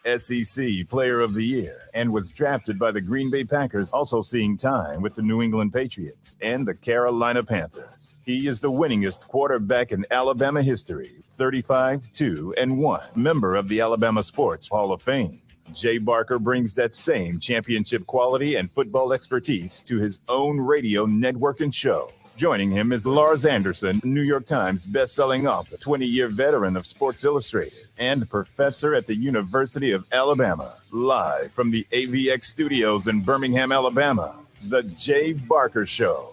SEC Player of the Year, and was drafted by the Green Bay Packers, also seeing time with the New England Patriots and the Carolina Panthers. He is the winningest quarterback in Alabama history, 35-2-1, member of the Alabama Sports Hall of Fame. Jay Barker brings that same championship quality and football expertise to his own radio network and show. Joining him is Lars Anderson, New York Times best-selling author, 20-year veteran of Sports Illustrated, and professor at the University of Alabama. Live from the AVX studios in Birmingham, Alabama, The Jay Barker Show.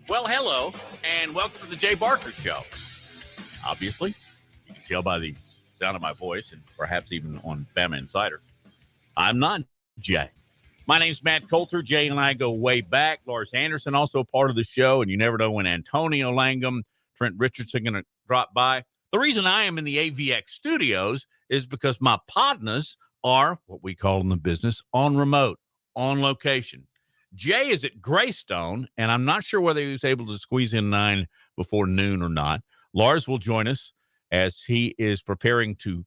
Well, hello, and welcome to the Jay Barker Show. Obviously, you can tell by the sound of my voice and perhaps even on BamaInsider, I'm not Jay. My name's Matt Coulter. Jay and I go way back. Lars Anderson also part of the show, and you never know when Antonio Langham, Trent Richardson going to drop by. The reason I am in the AVX studios is because my partners are what we call in the business on remote, on location. Jay is at Greystone, and I'm not sure whether he was able to squeeze in 9 before noon or not. Lars will join us as he is preparing to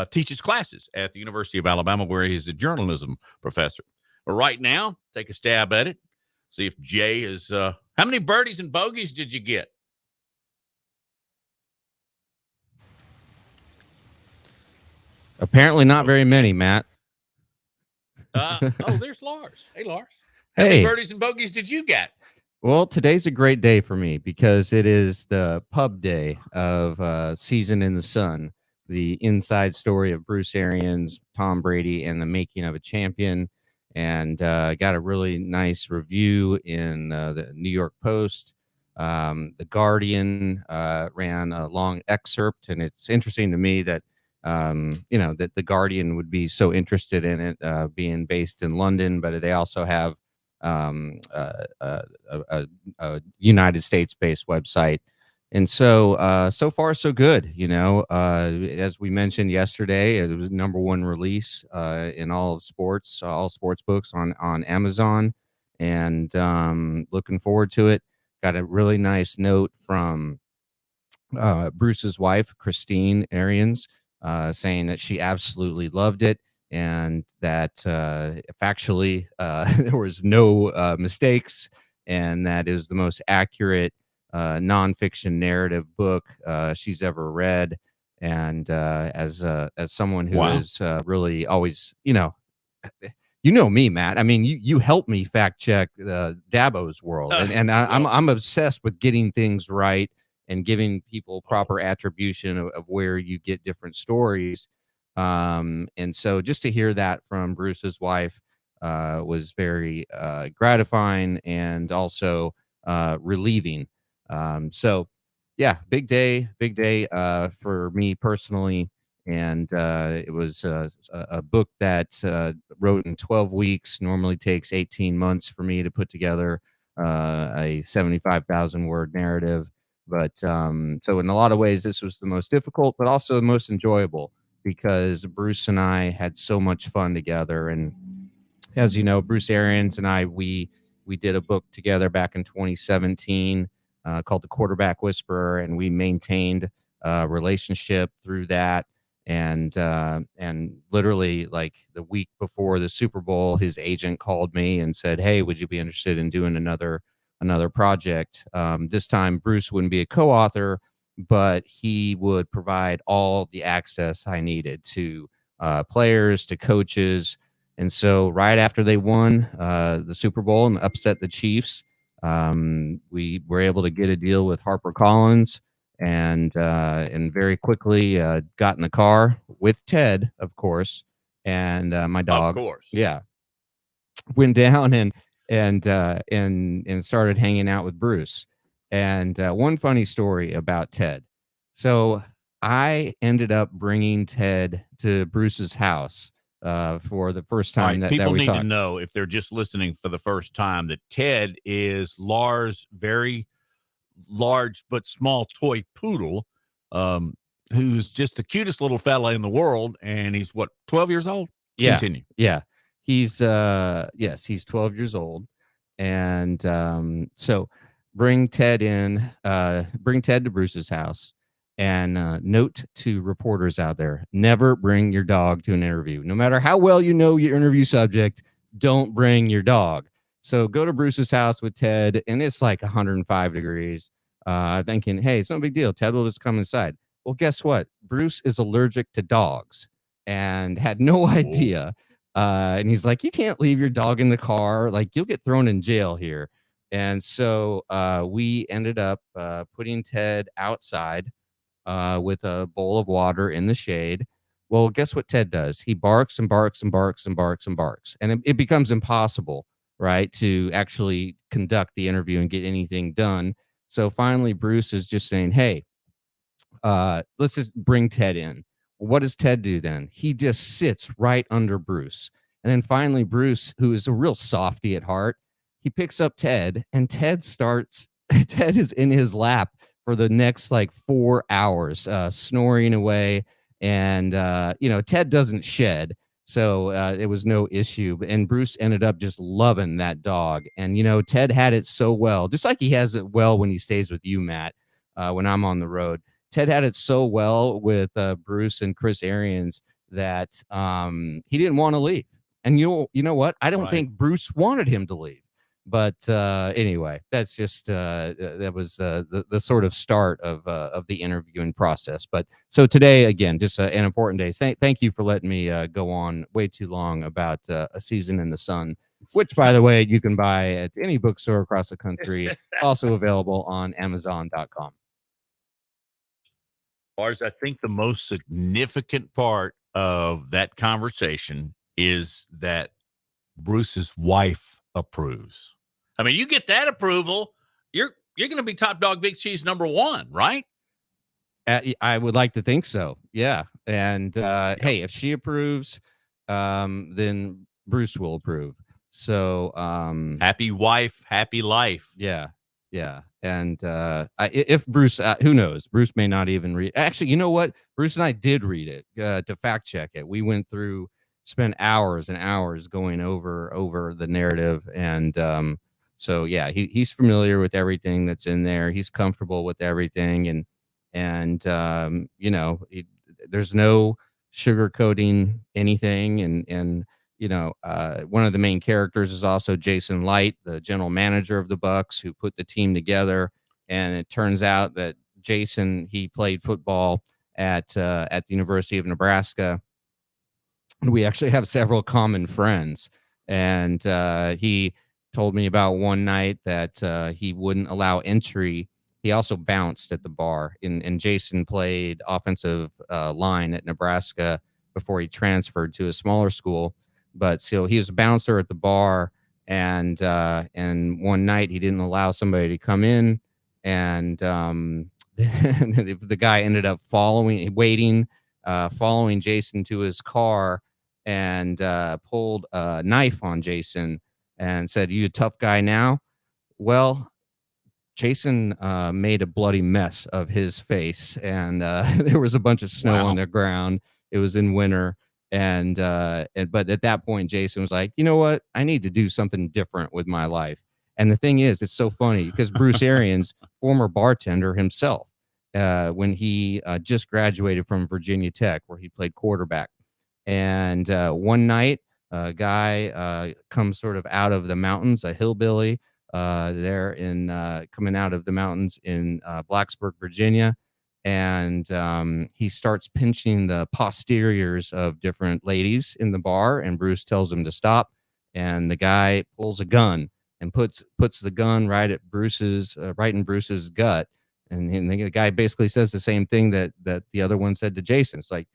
teach his classes at the University of Alabama, where he is a journalism professor. But right now, take a stab at it. See if Jay is how many birdies and bogeys did you get? Apparently not very many, Matt. There's Lars. Hey, Lars. Hey. How many birdies and bogeys did you get? Well, today's a great day for me because it is the pub day of Season in the Sun, the inside story of Bruce Arians, Tom Brady, and the making of a champion. And got a really nice review in the New York Post. The Guardian ran a long excerpt, and it's interesting to me that that the Guardian would be so interested in it being based in London, but they also have a United States-based website. And so far, so good. As we mentioned yesterday, it was #1 release in all of sports, all sports books on Amazon, and looking forward to it. Got a really nice note from Bruce's wife, Christine Arians, saying that she absolutely loved it and that factually there was no mistakes, and that is the most accurate nonfiction narrative book she's ever read. And as someone who is really always, me, Matt. I mean, you help me fact check Dabo's world, and I'm obsessed with getting things right and giving people proper attribution of where you get different stories. And so just to hear that from Bruce's wife was very gratifying and also relieving. So yeah, big day for me personally. And it was a book that wrote in 12 weeks, normally takes 18 months for me to put together a 75,000 word narrative. But so in a lot of ways, this was the most difficult, but also the most enjoyable, because Bruce and I had so much fun together. And as you know, Bruce Arians and I, we did a book together back in 2017 called The Quarterback Whisperer, and we maintained a relationship through that. And literally, like the week before the Super Bowl, his agent called me and said, "Hey, would you be interested in doing another project?" This time, Bruce wouldn't be a co-author, but he would provide all the access I needed to players, to coaches. And so right after they won the Super Bowl and upset the Chiefs, we were able to get a deal with HarperCollins, and very quickly got in the car with Ted, of course, and my dog. Of course. Yeah. Went down and started hanging out with Bruce. And one funny story about Ted. So I ended up bringing Ted to Bruce's house for the first All time right, that people we need talked. to know, if they're just listening for the first time, that Ted is Lars' very large but small toy poodle, who's just the cutest little fella in the world, and he's 12 years old? Yeah. Continue. Yeah. He's yes, he's 12 years old. And so bring Ted to Bruce's house, and note to reporters out there, never bring your dog to an interview. No matter how well you know your interview subject, don't bring your dog. So go to Bruce's house with Ted, and it's like 105 degrees. Thinking, hey, it's no big deal. Ted will just come inside. Well, guess what? Bruce is allergic to dogs and had no idea. And he's like, you can't leave your dog in the car. Like, you'll get thrown in jail here. And so we ended up putting Ted outside with a bowl of water in the shade. Well, guess what Ted does? He barks and barks and barks and barks and barks. And it becomes impossible, right, to actually conduct the interview and get anything done. So finally, Bruce is just saying, hey, let's just bring Ted in. What does Ted do then? He just sits right under Bruce. And then finally, Bruce, who is a real softy at heart, he picks up Ted, and Ted is in his lap for the next like 4 hours, snoring away. And, Ted doesn't shed. So it was no issue. And Bruce ended up just loving that dog. And, Ted had it so well, just like he has it well when he stays with you, Matt, when I'm on the road. Ted had it so well with Bruce and Chris Arians that he didn't want to leave. And you know what? I don't think Bruce wanted him to leave. But anyway, that's just that was the sort of start of the interviewing process. But so today, again, just an important day. Thank you for letting me go on way too long about A Season in the Sun, which, by the way, you can buy at any bookstore across the country. Also available on Amazon.com. Lars, I think the most significant part of that conversation is that Bruce's wife approves. I mean, you get that approval, you're going to be top dog Big Cheese #1, right? I would like to think so. Yeah. And hey, if she approves, then Bruce will approve. So happy wife, happy life. Yeah. Yeah. And if Bruce, who knows? Bruce may not even read. Actually, you know what? Bruce and I did read it to fact check it. We went through, spent hours and hours going over the narrative. And so, yeah, he's familiar with everything that's in there. He's comfortable with everything. And there's no sugarcoating anything. And one of the main characters is also Jason Light, the general manager of the Bucks, who put the team together. And it turns out that Jason, he played football at the University of Nebraska. We actually have several common friends. And he told me about one night that he wouldn't allow entry. He also bounced at the bar. And Jason played offensive line at Nebraska before he transferred to a smaller school. But so he was a bouncer at the bar, and one night he didn't allow somebody to come in, and the guy ended up following Jason to his car, and pulled a knife on Jason and said, "You a tough guy now?" Well, Jason made a bloody mess of his face, and there was a bunch of snow on the ground. It was in winter. But at that point, Jason was like, you know what? I need to do something different with my life. And the thing is, it's so funny because Bruce Arians, former bartender himself, when he just graduated from Virginia Tech, where he played quarterback. And one night, a guy comes sort of out of the mountains, a hillbilly coming out of the mountains in Blacksburg, Virginia. And he starts pinching the posteriors of different ladies in the bar, and Bruce tells him to stop. And the guy pulls a gun and puts the gun right in Bruce's gut. And the guy basically says the same thing that the other one said to Jason. It's like,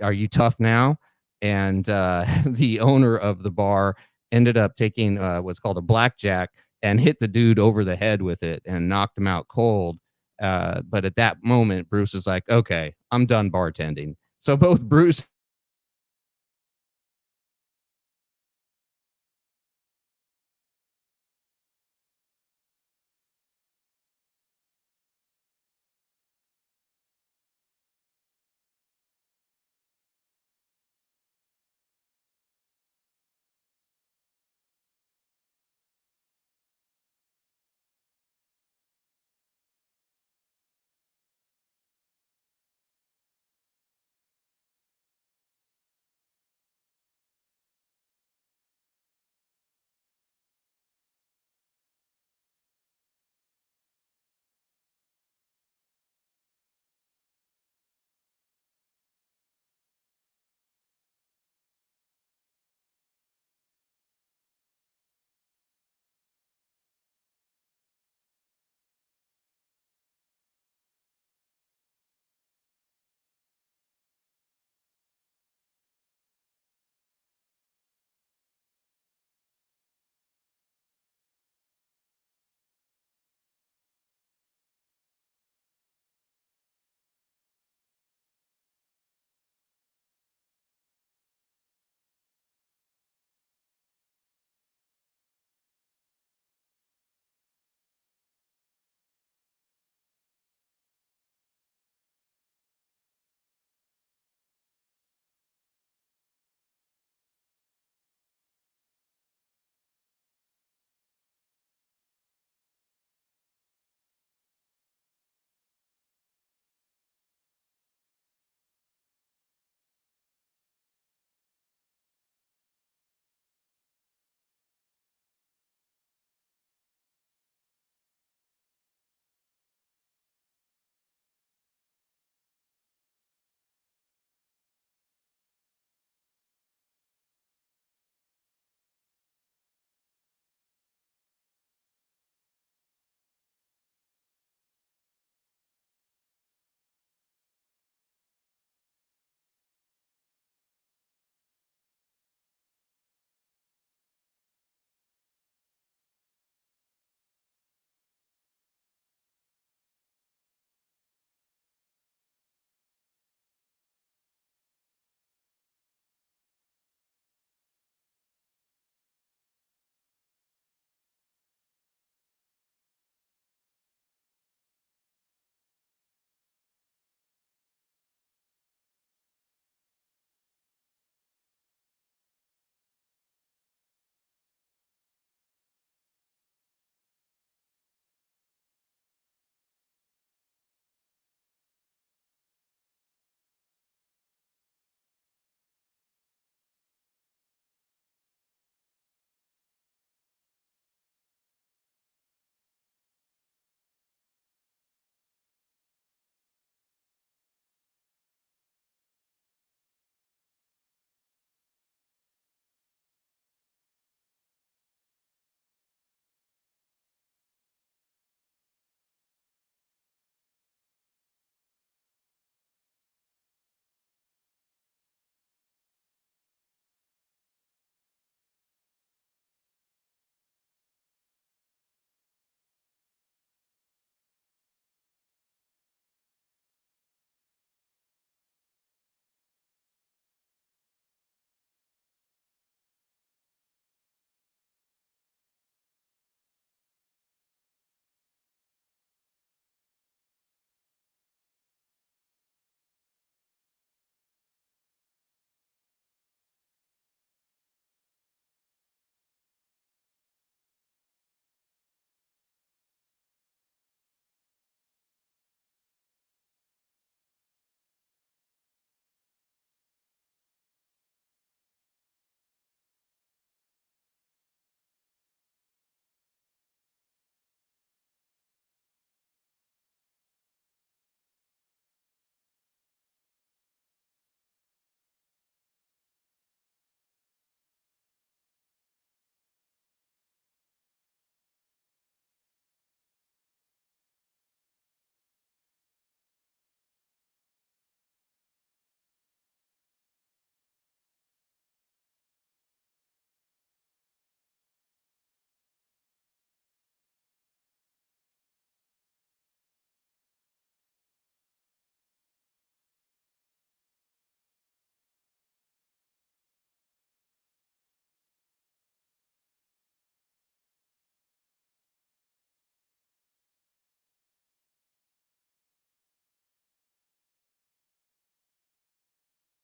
are you tough now? And the owner of the bar ended up taking what's called a blackjack and hit the dude over the head with it and knocked him out cold. But at that moment, Bruce is like, okay, I'm done bartending. So both Bruce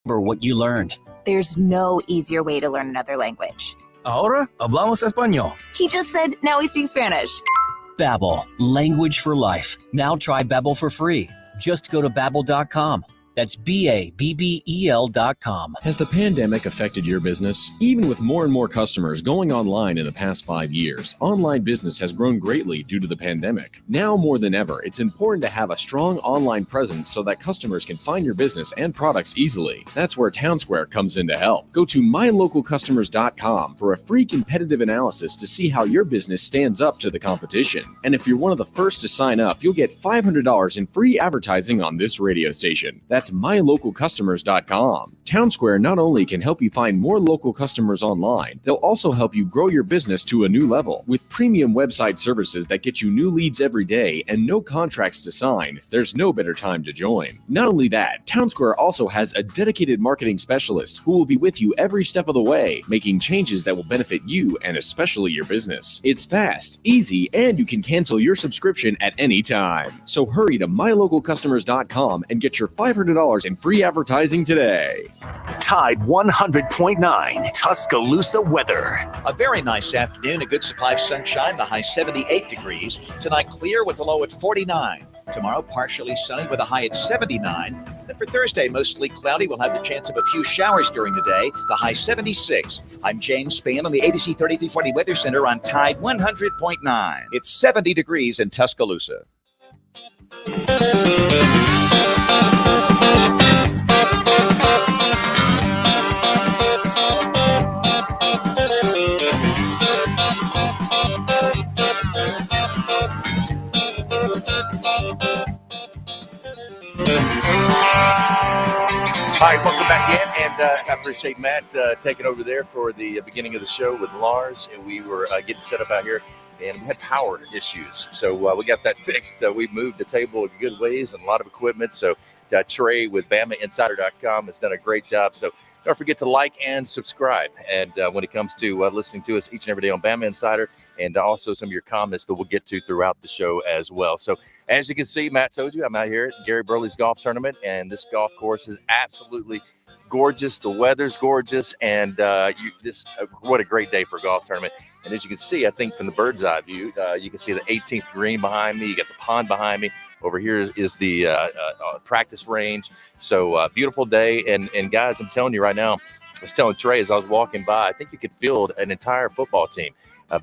remember what you learned. There's no easier way to learn another language. Ahora hablamos español. He just said now he speaks Spanish. Babbel, language for life. Now try Babbel for free. Just go to Babbel.com. That's Babbel.com. Has the pandemic affected your business? Even with more and more customers going online in the past 5 years, online business has grown greatly due to the pandemic. Now more than ever, it's important to have a strong online presence so that customers can find your business and products easily. That's where Townsquare comes in to help. Go to mylocalcustomers.com for a free competitive analysis to see how your business stands up to the competition. And if you're one of the first to sign up, you'll get $500 in free advertising on this radio station. That's mylocalcustomers.com. Townsquare not only can help you find more local customers online, they'll also help you grow your business to a new level. With premium website services that get you new leads every day and no contracts to sign, there's no better time to join. Not only that, Townsquare also has a dedicated marketing specialist who will be with you every step of the way, making changes that will benefit you and especially your business. It's fast, easy, and you can cancel your subscription at any time. So hurry to mylocalcustomers.com and get your $500 in free advertising today. Tide 100.9 Tuscaloosa weather. A very nice afternoon, a good supply of sunshine, the high 78 degrees. Tonight clear with the low at 49. Tomorrow partially sunny with a high at 79. Then for Thursday, mostly cloudy. We'll have the chance of a few showers during the day, the high 76. I'm James Spann on the ABC 3340 Weather Center on Tide 100.9. It's 70 degrees in Tuscaloosa. All right, welcome back in, and I appreciate Matt taking over there for the beginning of the show with Lars, and we were getting set up out here, and we had power issues, so we got that fixed. We moved the table a good ways and a lot of equipment, so Trey with BamaInsider.com has done a great job, so don't forget to like and subscribe, and when it comes to listening to us each and every day on Bama Insider, and also some of your comments that we'll get to throughout the show as well. So as you can see, Matt told you, I'm out here at Gary Burley's golf tournament, and this golf course is absolutely gorgeous. The weather's gorgeous, and what a great day for a golf tournament. And as you can see, I think from the bird's eye view, you can see the 18th green behind me. You got the pond behind me. Over here is the practice range. So beautiful day. And guys, I'm telling you right now, I was telling Trey as I was walking by, I think you could field an entire football team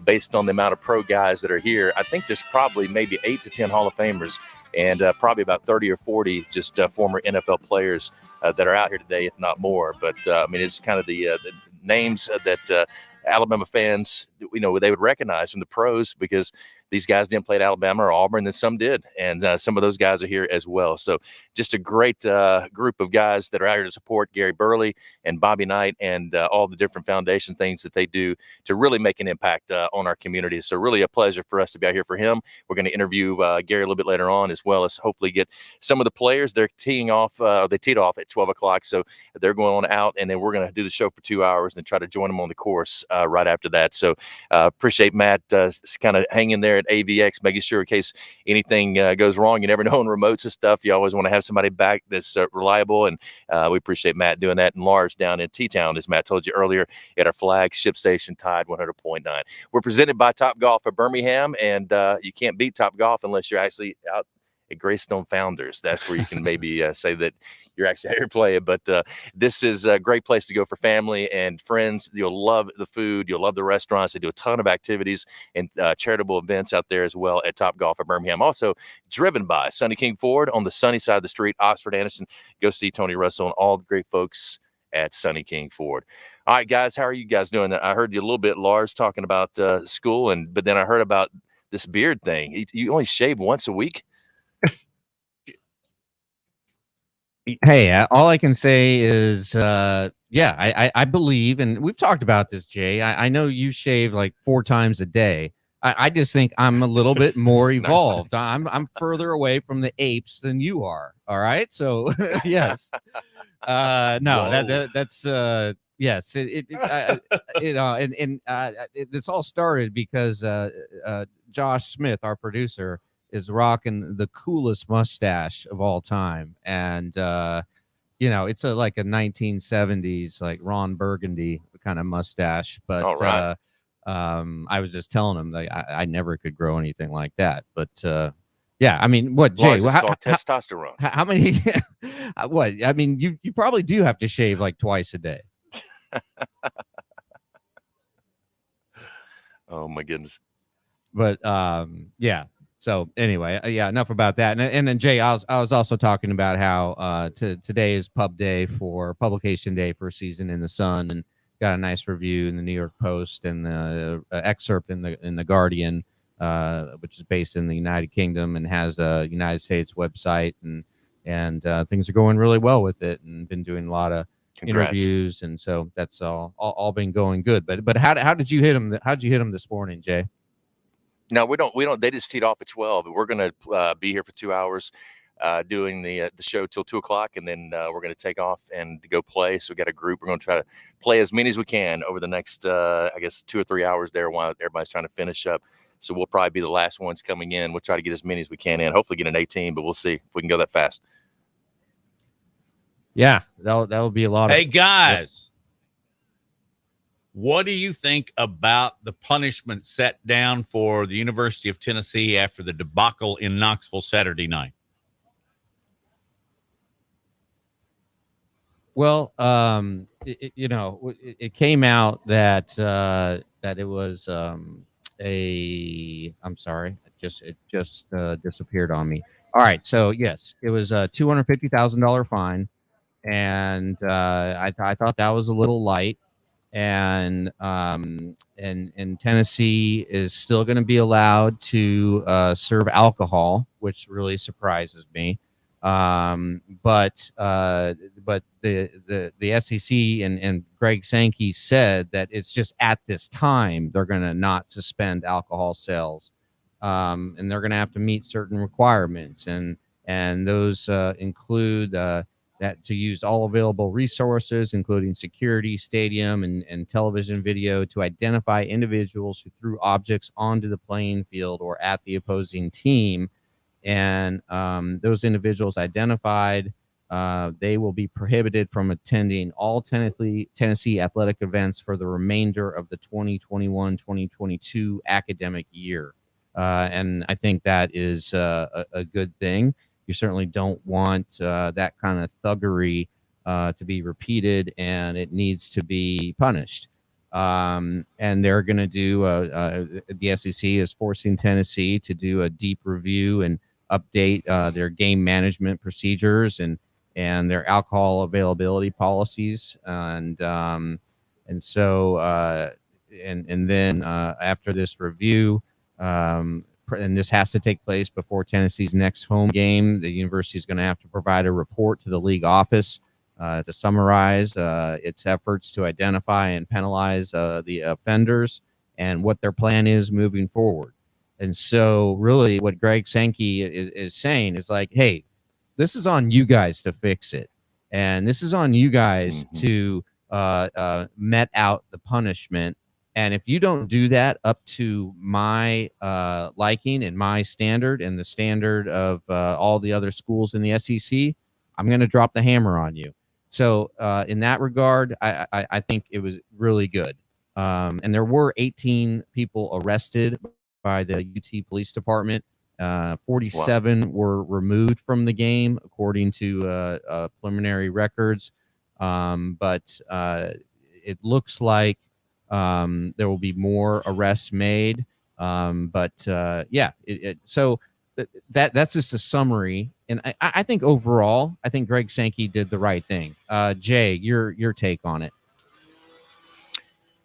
based on the amount of pro guys that are here. I think there's probably maybe 8 to 10 Hall of Famers and probably about 30 or 40 just former NFL players that are out here today, if not more. But, I mean, it's kind of the names that Alabama fans, they would recognize from the pros because these guys didn't play at Alabama or Auburn, and some did. And some of those guys are here as well. So just a great group of guys that are out here to support Gary Burley and Bobby Knight and all the different foundation things that they do to really make an impact on our community. So really a pleasure for us to be out here for him. We're going to interview Gary a little bit later on, as well as hopefully get some of the players. They're teeing off. They teed off at 12 o'clock. So they're going on out, and then we're going to do the show for 2 hours and try to join them on the course right after that. So appreciate Matt kind of hanging there at AVX, making sure in case anything goes wrong. You never know on remotes and stuff. You always want to have somebody back that's reliable, and we appreciate Matt doing that. And Lars down in T-Town, as Matt told you earlier, at our flagship station, Tide 100.9. We're presented by Top Golf of Birmingham, and you can't beat Top Golf unless you're actually out at Greystone Founders. That's where you can maybe say that you're actually out here playing. But this is a great place to go for family and friends. You'll love the food. You'll love the restaurants. They do a ton of activities and charitable events out there as well at Top Golf of Birmingham. Also driven by Sonny King Ford on the sunny side of the street, Oxford Anderson. Go see Tony Russell and all the great folks at Sonny King Ford. All right, guys, how are you guys doing? I heard you a little bit, Lars, talking about school, but then I heard about this beard thing. You only shave once a week? Hey, all I can say is, I believe, and we've talked about this, Jay. I know you shave like 4 times a day. I just think I'm a little bit more evolved. I'm further away from the apes than you are. All right, so yes, that's yes. This all started because Josh Smith, our producer, is rocking the coolest mustache of all time, and it's like a 1970s, like Ron Burgundy kind of mustache. But All right. I was just telling him that I never could grow anything like that. But yeah, I mean, what, Jay? Lars, it's called testosterone. How many? What? I mean, you probably do have to shave like twice a day. Oh my goodness. But yeah. So anyway, yeah, enough about that. And then Jay, I was also talking about how today is publication day for Season in the Sun, and got a nice review in the New York Post and the excerpt in the Guardian, which is based in the United Kingdom and has a United States website, and things are going really well with it, and been doing a lot of interviews, and so that's all been going good. But how did you hit him? How'd you hit him this morning, Jay? No, we don't. They just teed off at 12. We're going to be here for 2 hours, doing the show till 2:00, and then we're going to take off and go play. So we got a group. We're going to try to play as many as we can over the next, I guess, 2 or 3 hours there while everybody's trying to finish up. So we'll probably be the last ones coming in. We'll try to get as many as we can in. Hopefully get an 18, but we'll see if we can go that fast. Yeah, that'll be a lot. Hey guys. What do you think about the punishment set down for the University of Tennessee after the debacle in Knoxville Saturday night? Well, it came out that it was I'm sorry, it just disappeared on me. All right, so yes, it was a $250,000 fine, and I thought that was a little light. And Tennessee is still going to be allowed to serve alcohol, which really surprises me. But the SEC and Greg Sankey said that it's just at this time they're going to not suspend alcohol sales, and they're going to have to meet certain requirements, and those include that to use all available resources, including security, stadium, and television video, to identify individuals who threw objects onto the playing field or at the opposing team. And those individuals identified, they will be prohibited from attending all Tennessee athletic events for the remainder of the 2021-2022 academic year. And I think that is a good thing. You certainly don't want that kind of thuggery to be repeated, and it needs to be punished. And they're going to do the SEC is forcing Tennessee to do a deep review and update their game management procedures and their alcohol availability policies, and so then after this review, and this has to take place before Tennessee's next home game, the university is going to have to provide a report to the league office to summarize its efforts to identify and penalize the offenders and what their plan is moving forward. And so really what Greg Sankey is saying is like, hey, this is on you guys to fix it. And this is on you guys to met out the punishment. And if you don't do that up to my liking and my standard and the standard of all the other schools in the SEC, I'm going to drop the hammer on you. So in that regard, I think it was really good. And there were 18 people arrested by the UT Police Department. 47 were removed from the game, according to preliminary records. But it looks like there will be more arrests made. So that's just a summary. And I think overall, I think Greg Sankey did the right thing. Jay, your take on it.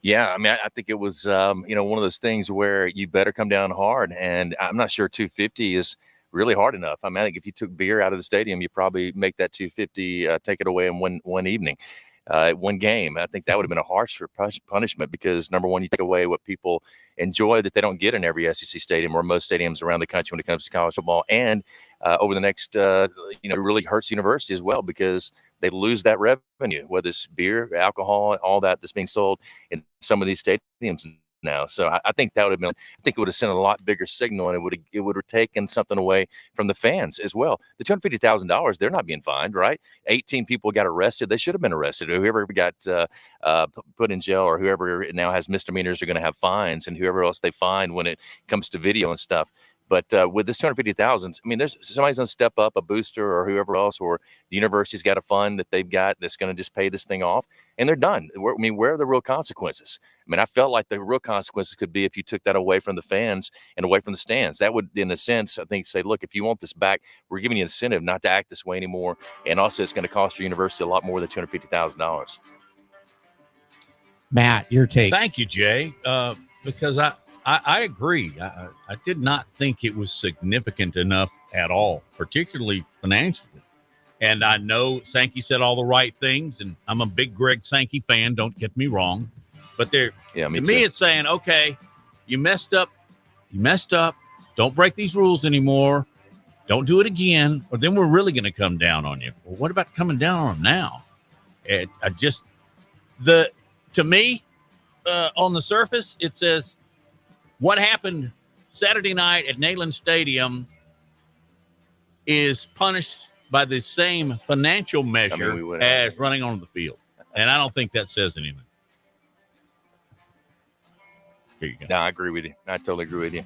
Yeah, I mean, I think it was, one of those things where you better come down hard. And I'm not sure 250 is really hard enough. I mean, I think if you took beer out of the stadium, you probably make that 250 take it away in one evening. One game. I think that would have been a harsh punishment because, number one, you take away what people enjoy that they don't get in every SEC stadium or most stadiums around the country when it comes to college football. And over the next, it really hurts the university as well because they lose that revenue, whether it's beer, alcohol, all that's being sold in some of these stadiums. And now. So I think that would have been, I think it would have sent a lot bigger signal, and it would have taken something away from the fans as well. The $250,000, they're not being fined, right? 18 people got arrested. They should have been arrested. Whoever got put in jail, or whoever now has misdemeanors, are going to have fines, and whoever else they find when it comes to video and stuff. But with this $250,000, I mean, there's somebody's going to step up, a booster or whoever else, or the university's got a fund that they've got that's going to just pay this thing off, and they're done. Where are the real consequences? I mean, I felt like the real consequences could be if you took that away from the fans and away from the stands. That would, in a sense, I think, say, look, if you want this back, we're giving you an incentive not to act this way anymore, and also it's going to cost your university a lot more than $250,000. Matt, your take. Thank you, Jay, because I agree. I did not think it was significant enough at all, particularly financially. And I know Sankey said all the right things, and I'm a big Greg Sankey fan, don't get me wrong. But to me, it's saying, okay, you messed up. Don't break these rules anymore. Don't do it again, or then we're really going to come down on you. Well, what about coming down on them now? To me, on the surface, it says, what happened Saturday night at Neyland Stadium is punished by the same financial measure as running on the field. And I don't think that says anything. Here you go. No, I agree with you. I totally agree with you.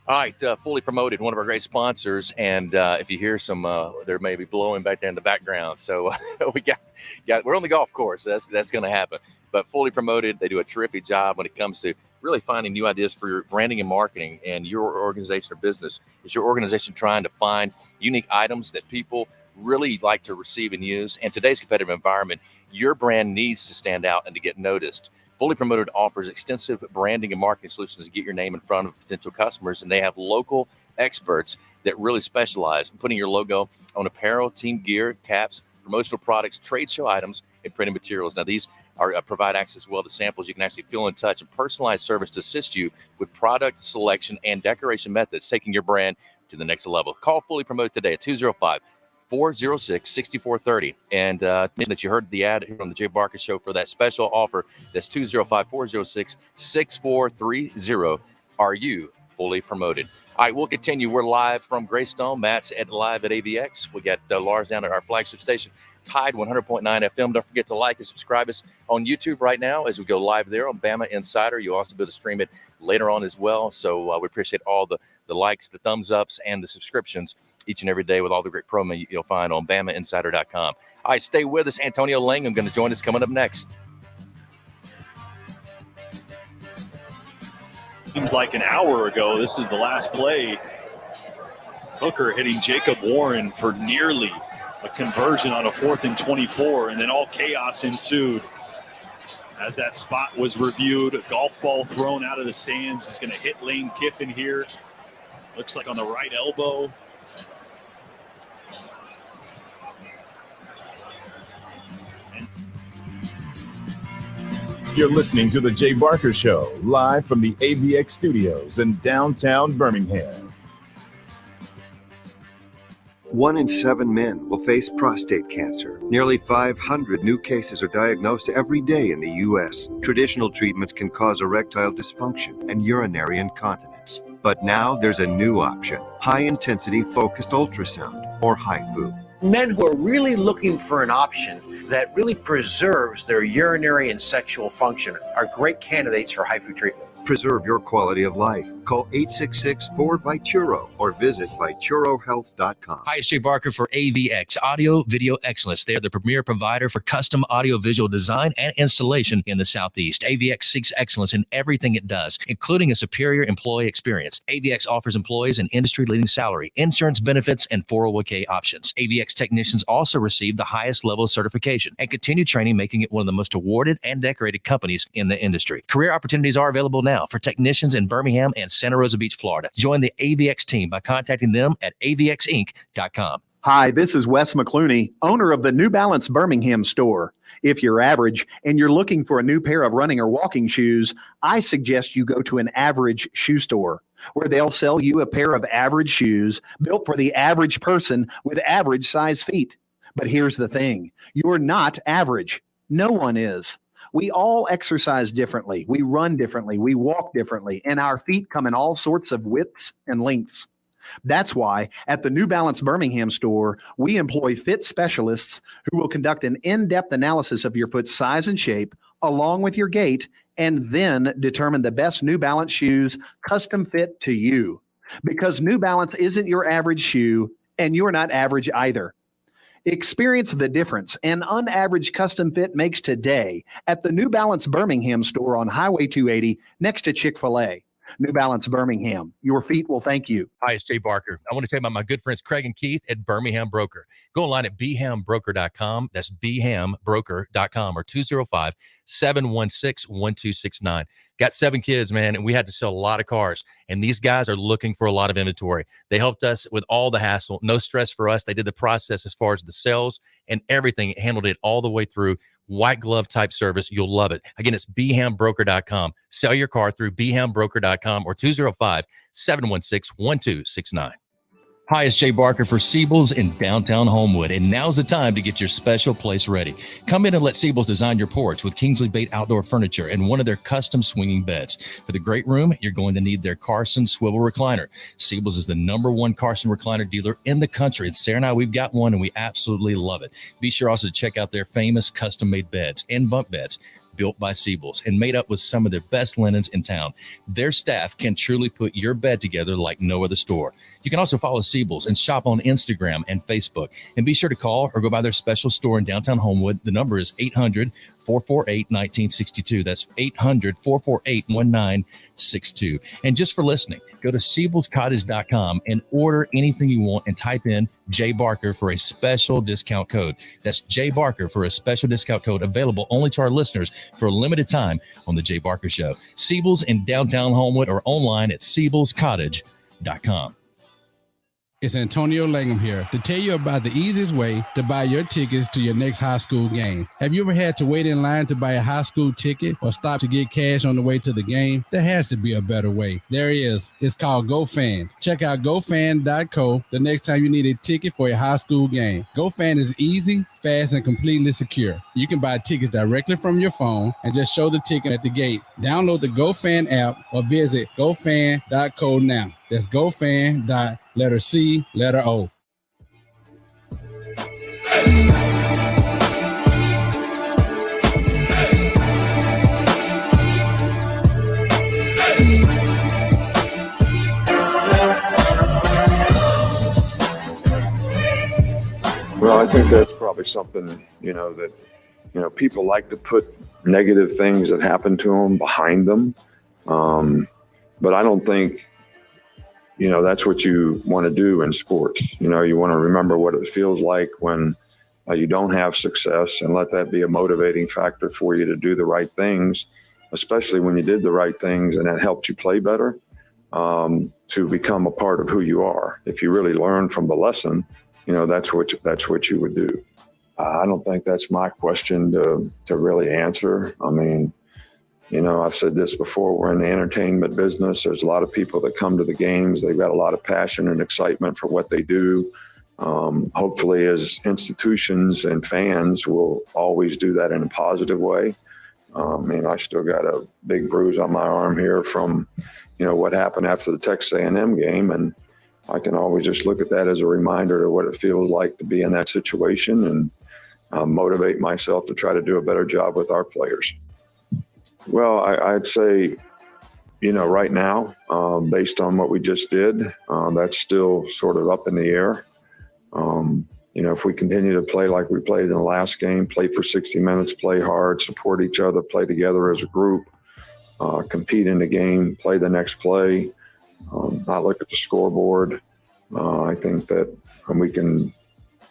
All right, Fully Promoted, one of our great sponsors. And if you hear some, there may be blowing back there in the background. So we got we're on the golf course. That's going to happen. But Fully Promoted, they do a terrific job when it comes to really finding new ideas for your branding and marketing and your organization or business. Is your organization trying to find unique items that people really like to receive and use? In today's competitive environment, your brand needs to stand out and to get noticed. Fully Promoted offers extensive branding and marketing solutions to get your name in front of potential customers, and they have local experts that really specialize in putting your logo on apparel, team gear, caps, promotional products, trade show items, and printing materials. Now, these provide access as well to samples. You can actually feel in touch and personalized service to assist you with product selection and decoration methods, taking your brand to the next level. Call Fully Promoted today at 205-406-6430. And mention that you heard the ad here on the Jay Barker Show for that special offer. That's 205-406-6430. Are you fully promoted? All right, we'll continue. We're live from Greystone. Matt's live at AVX. We got Lars down at our flagship station, Tide 100.9 FM. Don't forget to like and subscribe us on YouTube right now as we go live there on Bama Insider. You'll also be able to stream it later on as well. So we appreciate all the likes, the thumbs ups, and the subscriptions each and every day with all the great promo you'll find on BamaInsider.com. All right, stay with us. Antonio Langham going to join us coming up next. Seems like an hour ago. This is the last play. Hooker hitting Jacob Warren for nearly a conversion on a 4th and 24, and then all chaos ensued as that spot was reviewed. A golf ball thrown out of the stands is going to hit Lane Kiffin here. Looks like on the right elbow. You're listening to The Jay Barker Show, live from the AVX studios in downtown Birmingham. 1 in 7 men will face prostate cancer. Nearly 500 new cases are diagnosed every day in the U.S. Traditional treatments can cause erectile dysfunction and urinary incontinence. But now there's a new option, high-intensity focused ultrasound, or HIFU. Men who are really looking for an option that really preserves their urinary and sexual function are great candidates for HIFU treatment. Preserve your quality of life. Call 866-4-VITURO or visit VituroHealth.com. Hi, it's Jay Barker for AVX, Audio Video Excellence. They are the premier provider for custom audio-visual design and installation in the Southeast. AVX seeks excellence in everything it does, including a superior employee experience. AVX offers employees an industry-leading salary, insurance benefits, and 401k options. AVX technicians also receive the highest level of certification and continue training, making it one of the most awarded and decorated companies in the industry. Career opportunities are available now for technicians in Birmingham and Santa Rosa Beach, Florida. Join the AVX team by contacting them at avxinc.com. Hi, this is Wes McClooney, owner of the New Balance Birmingham store. If you're average and you're looking for a new pair of running or walking shoes, I suggest you go to an average shoe store, where they'll sell you a pair of average shoes built for the average person with average size feet. But here's the thing, you're not average. No one is. We all exercise differently. We run differently. We walk differently. And our feet come in all sorts of widths and lengths. That's why at the New Balance Birmingham store, we employ fit specialists who will conduct an in-depth analysis of your foot's size and shape along with your gait, and then determine the best New Balance shoes custom fit to you. Because New Balance isn't your average shoe, and you're not average either. Experience the difference an unaverage custom fit makes today at the New Balance Birmingham store on Highway 280 next to Chick-fil-A. New Balance Birmingham. Your feet will thank you. Hi, it's Jay Barker. I want to tell you about my good friends Craig and Keith at Birmingham Broker. Go online at bhambroker.com. That's bhambroker.com or 205-716-1269. Got 7 kids, man, and we had to sell a lot of cars. And these guys are looking for a lot of inventory. They helped us with all the hassle. No stress for us. They did the process as far as the sales and everything. Handled it all the way through. White glove type service. You'll love it. Again, it's bhambroker.com. Sell your car through bhambroker.com or 205-716-1269. Hi, it's Jay Barker for Siebel's in downtown Homewood, and now's the time to get your special place ready. Come in and let Siebel's design your porch with Kingsley Bait outdoor furniture and one of their custom swinging beds. For the great room, you're going to need their Carson swivel recliner. Siebel's is the #1 Carson recliner dealer in the country, and Sarah and I, we've got one, and we absolutely love it. Be sure also to check out their famous custom-made beds and bunk beds, built by Siebel's and made up with some of their best linens in town. Their staff can truly put your bed together like no other store. You can also follow Siebel's and shop on Instagram and Facebook. And be sure to call or go by their special store in downtown Homewood. The number is 800-448-1962. That's 800-448-1962. And just for listening, go to SiebelsCottage.com and order anything you want and type in Jay Barker for a special discount code. That's Jay Barker for a special discount code available only to our listeners for a limited time on The Jay Barker Show. Siebel's in downtown Homewood or online at SiebelsCottage.com. It's Antonio Langham here to tell you about the easiest way to buy your tickets to your next high school game. Have you ever had to wait in line to buy a high school ticket or stop to get cash on the way to the game? There has to be a better way. There is. It's called GoFan. Check out GoFan.co the next time you need a ticket for a high school game. GoFan is easy, fast, and completely secure. You can buy tickets directly from your phone and just show the ticket at the gate. Download the GoFan app or visit GoFan.co now. That's GoFan. Letter C, letter O. Well, I think that's probably something, that, people like to put negative things that happen to them behind them. But I don't think, that's what you want to do in sports. You want to remember what it feels like when you don't have success and let that be a motivating factor for you to do the right things, especially when you did the right things and that helped you play better, to become a part of who you are. If you really learn from the lesson, that's what you would do. I don't think that's my question to really answer. I mean, I've said this before, we're in the entertainment business. There's a lot of people that come to the games. They've got a lot of passion and excitement for what they do. Hopefully, as institutions and fans, will always do that in a positive way. I still got a big bruise on my arm here from, what happened after the Texas A&M game. And I can always just look at that as a reminder of what it feels like to be in that situation and motivate myself to try to do a better job with our players. Well, I'd say, right now, based on what we just did, that's still sort of up in the air. If we continue to play like we played in the last game, play for 60 minutes, play hard, support each other, play together as a group, compete in the game, play the next play, not look at the scoreboard, I think that we can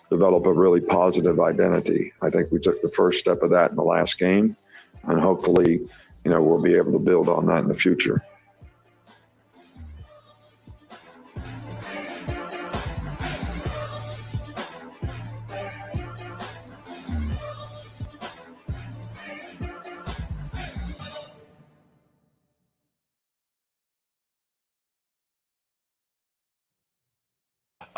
develop a really positive identity. I think we took the first step of that in the last game, and hopefully, we'll be able to build on that in the future.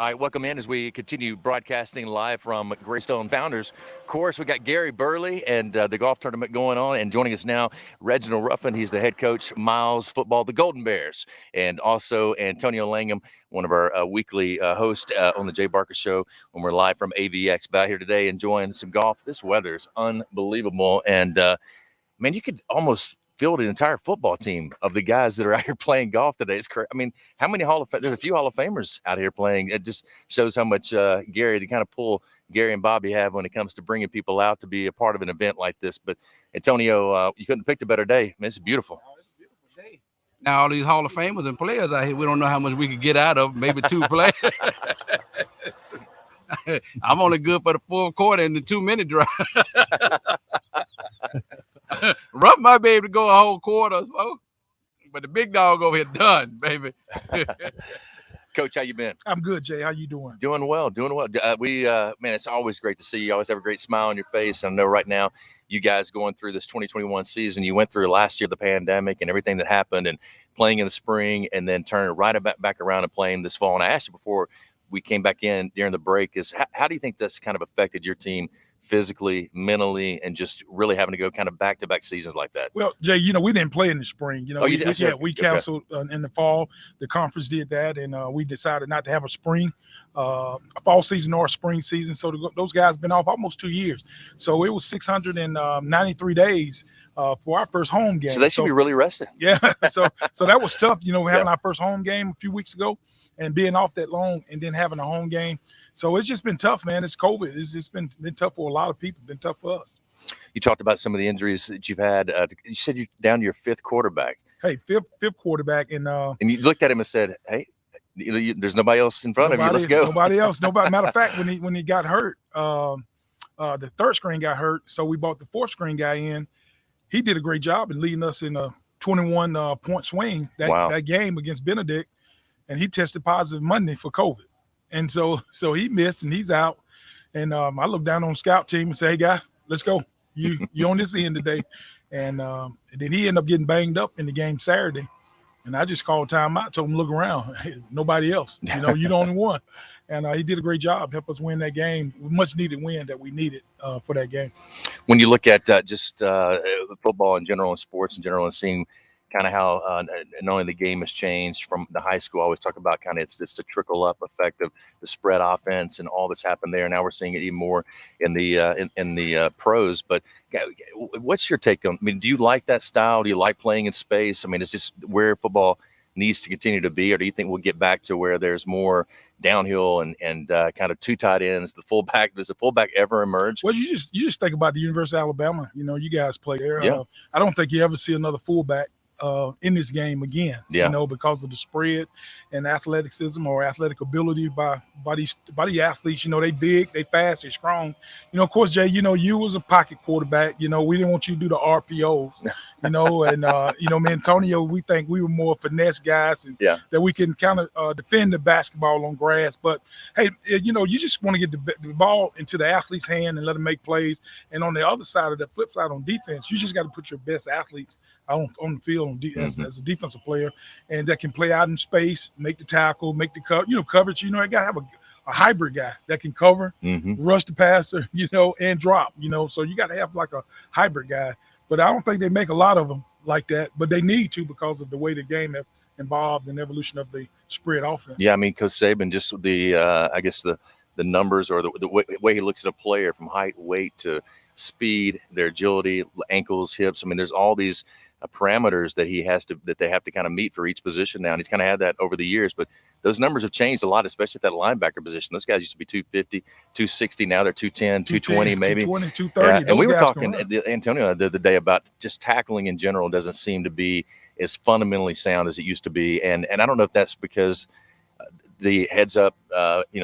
All right, welcome in as we continue broadcasting live from Greystone Founders Course. We got Gary Burley and the golf tournament going on, and joining us now, Reginald Ruffin. He's the head coach, Miles Football, the Golden Bears, and also Antonio Langham, one of our weekly hosts on the Jay Barker Show when we're live from AVX. But out here today enjoying some golf. This weather is unbelievable, and man, you could almost field an entire football team of the guys that are out here playing golf today. It's crazy. I mean, how many there's a few Hall of Famers out here playing. It just shows how much Gary, the kind of pull Gary and Bobby have when it comes to bringing people out to be a part of an event like this. But Antonio, you couldn't have picked a better day. Man, it's beautiful. Now all these Hall of Famers and players out here, we don't know how much we could get out of. Maybe 2 players. I'm only good for the 4th quarter and the 2-minute drive. Ruff might be able to go a whole quarter or so, but the big dog over here done, baby. Coach, how you been? I'm good, Jay. How you doing? Doing well, doing well. Man, it's always great to see you. You always have a great smile on your face. I know right now you guys going through this 2021 season. You went through last year, the pandemic and everything that happened, and playing in the spring, and then turning right back around and playing this fall. And I asked you before we came back in during the break, is how do you think this kind of affected your team physically, mentally, and just really having to go kind of back-to-back seasons like that? Well, Jay, we didn't play in the spring. We canceled in the fall. The conference did that, and we decided not to have a spring, a fall season or a spring season. So those guys been off almost 2 years. So it was 693 days for our first home game. So they should be really rested. Yeah. So that was tough, having our first home game a few weeks ago and being off that long and then having a home game. So it's just been tough, man. It's COVID. It's just been tough for a lot of people. Been tough for us. You talked about some of the injuries that you've had. You said you're down to your 5th quarterback. Hey, fifth quarterback. And you looked at him and said, hey, there's nobody else in front of you. Let's go. Nobody else. Matter of fact, when he got hurt, the 3rd string got hurt. So we brought the 4th string guy in. He did a great job in leading us in a 21-point swing that game against Benedict. And he tested positive Monday for COVID. And so he missed and he's out. And I looked down on the scout team and said, hey, guy, let's go. You on this end today. And then he ended up getting banged up in the game Saturday. And I just called timeout, told him, look around. Hey, nobody else. You're the only one. And he did a great job, helped us win that game. Much needed win that we needed for that game. When you look at just football in general and sports in general and seeing kind of how not only the game has changed from the high school, I always talk about kind of it's just a trickle up effect of the spread offense and all that's happened there. Now we're seeing it even more in the pros. But what's your take on? I mean, do you like that style? Do you like playing in space? I mean, it's just where football needs to continue to be, or do you think we'll get back to where there's more downhill and kind of 2 tight ends? The fullback, does the fullback ever emerge? Well, you just think about the University of Alabama. You guys play there. Yeah. I don't think you ever see another fullback in this game again, because of the spread and athleticism or athletic ability by the athletes. They big, they fast, they strong. Of course, Jay, you was a pocket quarterback. We didn't want you to do the RPOs, and me, Antonio, we think we were more finesse guys and that we can kind of defend the basketball on grass. But hey, you just want to get the ball into the athlete's hand and let them make plays. And on the other side of the flip side on defense, you just got to put your best athletes on the field as a defensive player, and that can play out in space, make the tackle, make the coverage. I got to have a hybrid guy that can cover, rush the passer, and drop. So you got to have like a hybrid guy. But I don't think they make a lot of them like that. But they need to because of the way the game have involved in the evolution of the spread offense. Yeah, I mean, Coach Saban, just the I guess the numbers or the way he looks at a player from height, weight to speed, their agility, ankles, hips. I mean, there's all these parameters that they have to kind of meet for each position now. And he's kind of had that over the years, but those numbers have changed a lot, especially at that linebacker position. Those guys used to be 250, 260. Now they're 210, 220, maybe 220, 230. Yeah. And we were talking, Antonio, the other day about just tackling in general doesn't seem to be as fundamentally sound as it used to be. And I don't know if that's because the heads up,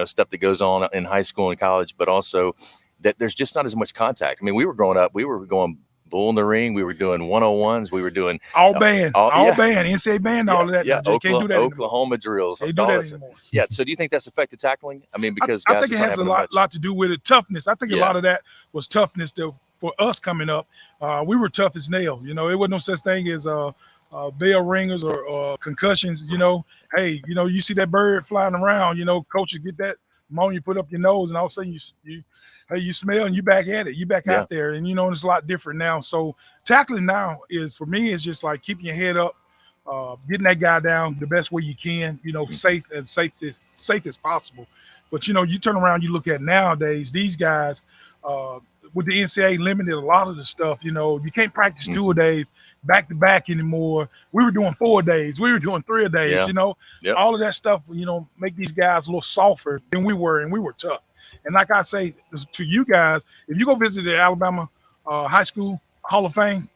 stuff that goes on in high school and college, but also that there's just not as much contact. I mean, we were growing up, we were going bull in the ring. We were doing 101s. We were doing all band, NCAA band, all of that. Yeah, Can't do that Oklahoma drills. They do that anymore. Yeah. So do you think that's affected tackling? I mean, because I think it has a lot to do with it. Toughness. I think a lot of that was toughness for us coming up. We were tough as nails. It wasn't no such thing as bell ringers or concussions, hey, you see that bird flying around, coaches get that ammonia put up your nose, and all of a sudden you smell and you back at it, you back out there, and it's a lot different now. So tackling now for me is just like keeping your head up, getting that guy down the best way you can, safe as possible. But you turn around, you look at nowadays, these guys with the NCAA limited a lot of the stuff. You can't practice 2 days back to back anymore. We were doing 4 days, we were doing 3 days. All of that stuff, make these guys a little softer than we were, and we were tough. And like I say to you guys, if you go visit the Alabama High School Hall of Fame,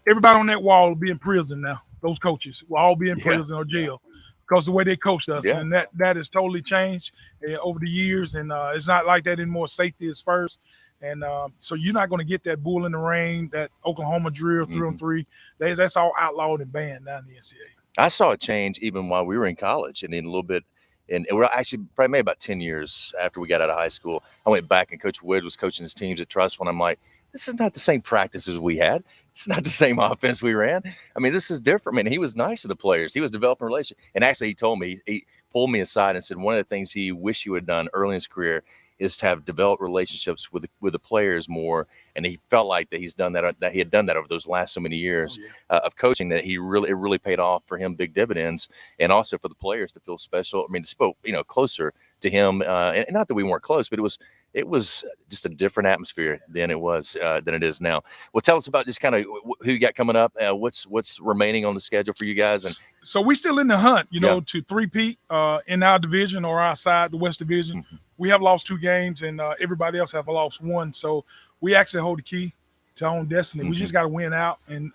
everybody on that wall will be in prison now. Those coaches will all be in prison or jail because the way they coached us. And that has totally changed over the years. And it's not like that anymore. Safety is first. And so you're not going to get that bull in the rain, that Oklahoma drill 3-on-3. That's all outlawed and banned now in the NCAA. I saw a change even while we were in college, and then a little bit. And we're actually probably maybe about 10 years after we got out of high school, I went back and Coach Wood was coaching his teams at Trust when I'm like, this is not the same practices we had. It's not the same offense we ran. I mean, this is different. I mean, he was nice to the players. He was developing relationships. And actually, he told me, he pulled me aside and said one of the things he wished he would have done early in his career is to have developed relationships with the players more. And he felt like that he had done that over those last so many years of coaching, that it really paid off for him, big dividends, and also for the players to feel special. I mean, to spoke, closer to him, and not that we weren't close, but it was just a different atmosphere than it is now. Well, tell us about just kind of who you got coming up. What's remaining on the schedule for you guys? And so we're still in the hunt, to three-peat in our division or outside the West Division. Mm-hmm. We have lost 2 games, and everybody else have lost 1. So we actually hold the key to our own destiny. Mm-hmm. We just got to win out and